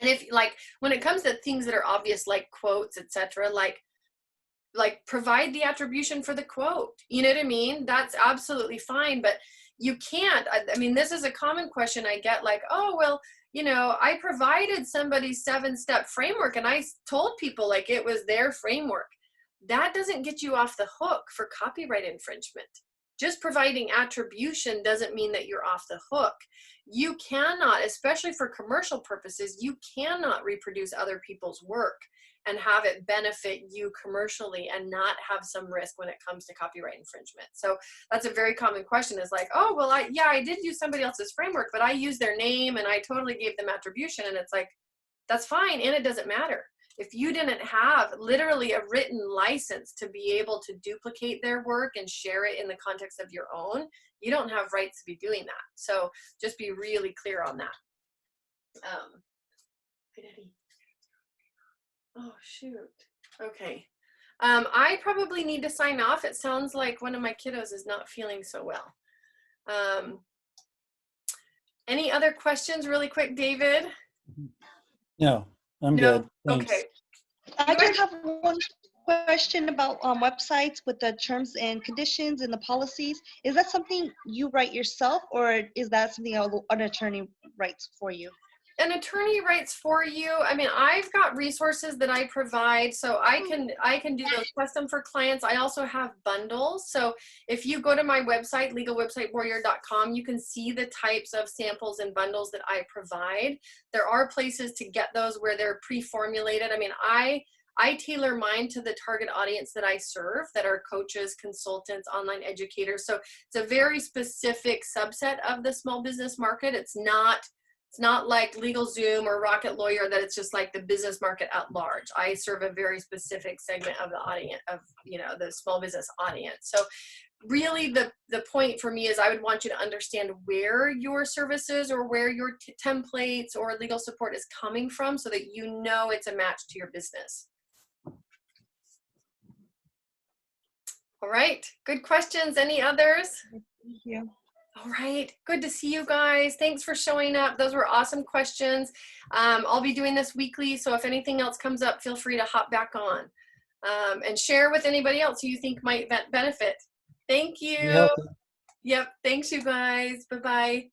And if, like, when it comes to things that are obvious, like quotes, etc., like provide the attribution for the quote. You know what I mean? That's absolutely fine, but you can't. I mean, this is a common question I get, like, oh, well, you know, I provided somebody's 7-step framework and I told people like it was their framework. That doesn't get you off the hook for copyright infringement. Just providing attribution doesn't mean that you're off the hook. You cannot, especially for commercial purposes, you cannot reproduce other people's work and have it benefit you commercially and not have some risk when it comes to copyright infringement. So that's a very common question, is like, oh, well, I did use somebody else's framework, but I used their name and I totally gave them attribution. And it's like, that's fine. And it doesn't matter. If you didn't have literally a written license to be able to duplicate their work and share it in the context of your own, you don't have rights to be doing that. So just be really clear on that. Hi, Daddy. Oh, shoot. Okay. I probably need to sign off. It sounds like one of my kiddos is not feeling so well. Any other questions really quick, David? No, I'm No? good. Thanks. Okay. I just have one question about websites with the terms and conditions and the policies. Is that something you write yourself, or is that something an attorney writes for you? An attorney writes for you. I mean, I've got resources that I provide, so I can do those custom for clients. I also have bundles. So if you go to my website, legalwebsitewarrior.com, you can see the types of samples and bundles that I provide. There are places to get those where they're pre-formulated. I mean, I tailor mine to the target audience that I serve, that are coaches, consultants, online educators. So it's a very specific subset of the small business market. It's not like LegalZoom or Rocket Lawyer, that it's just like the business market at large. I serve a very specific segment of the audience, of, you know, the small business audience. So really the point for me is I would want you to understand where your services or where your templates or legal support is coming from, so that you know it's a match to your business. All right, good questions. Any others? Thank you. All right, good to see you guys. Thanks for showing up. Those were awesome questions. I'll be doing this weekly, so if anything else comes up, feel free to hop back on and share with anybody else who you think might benefit. Thank Be you. healthy. Yep, thanks you guys. Bye-bye.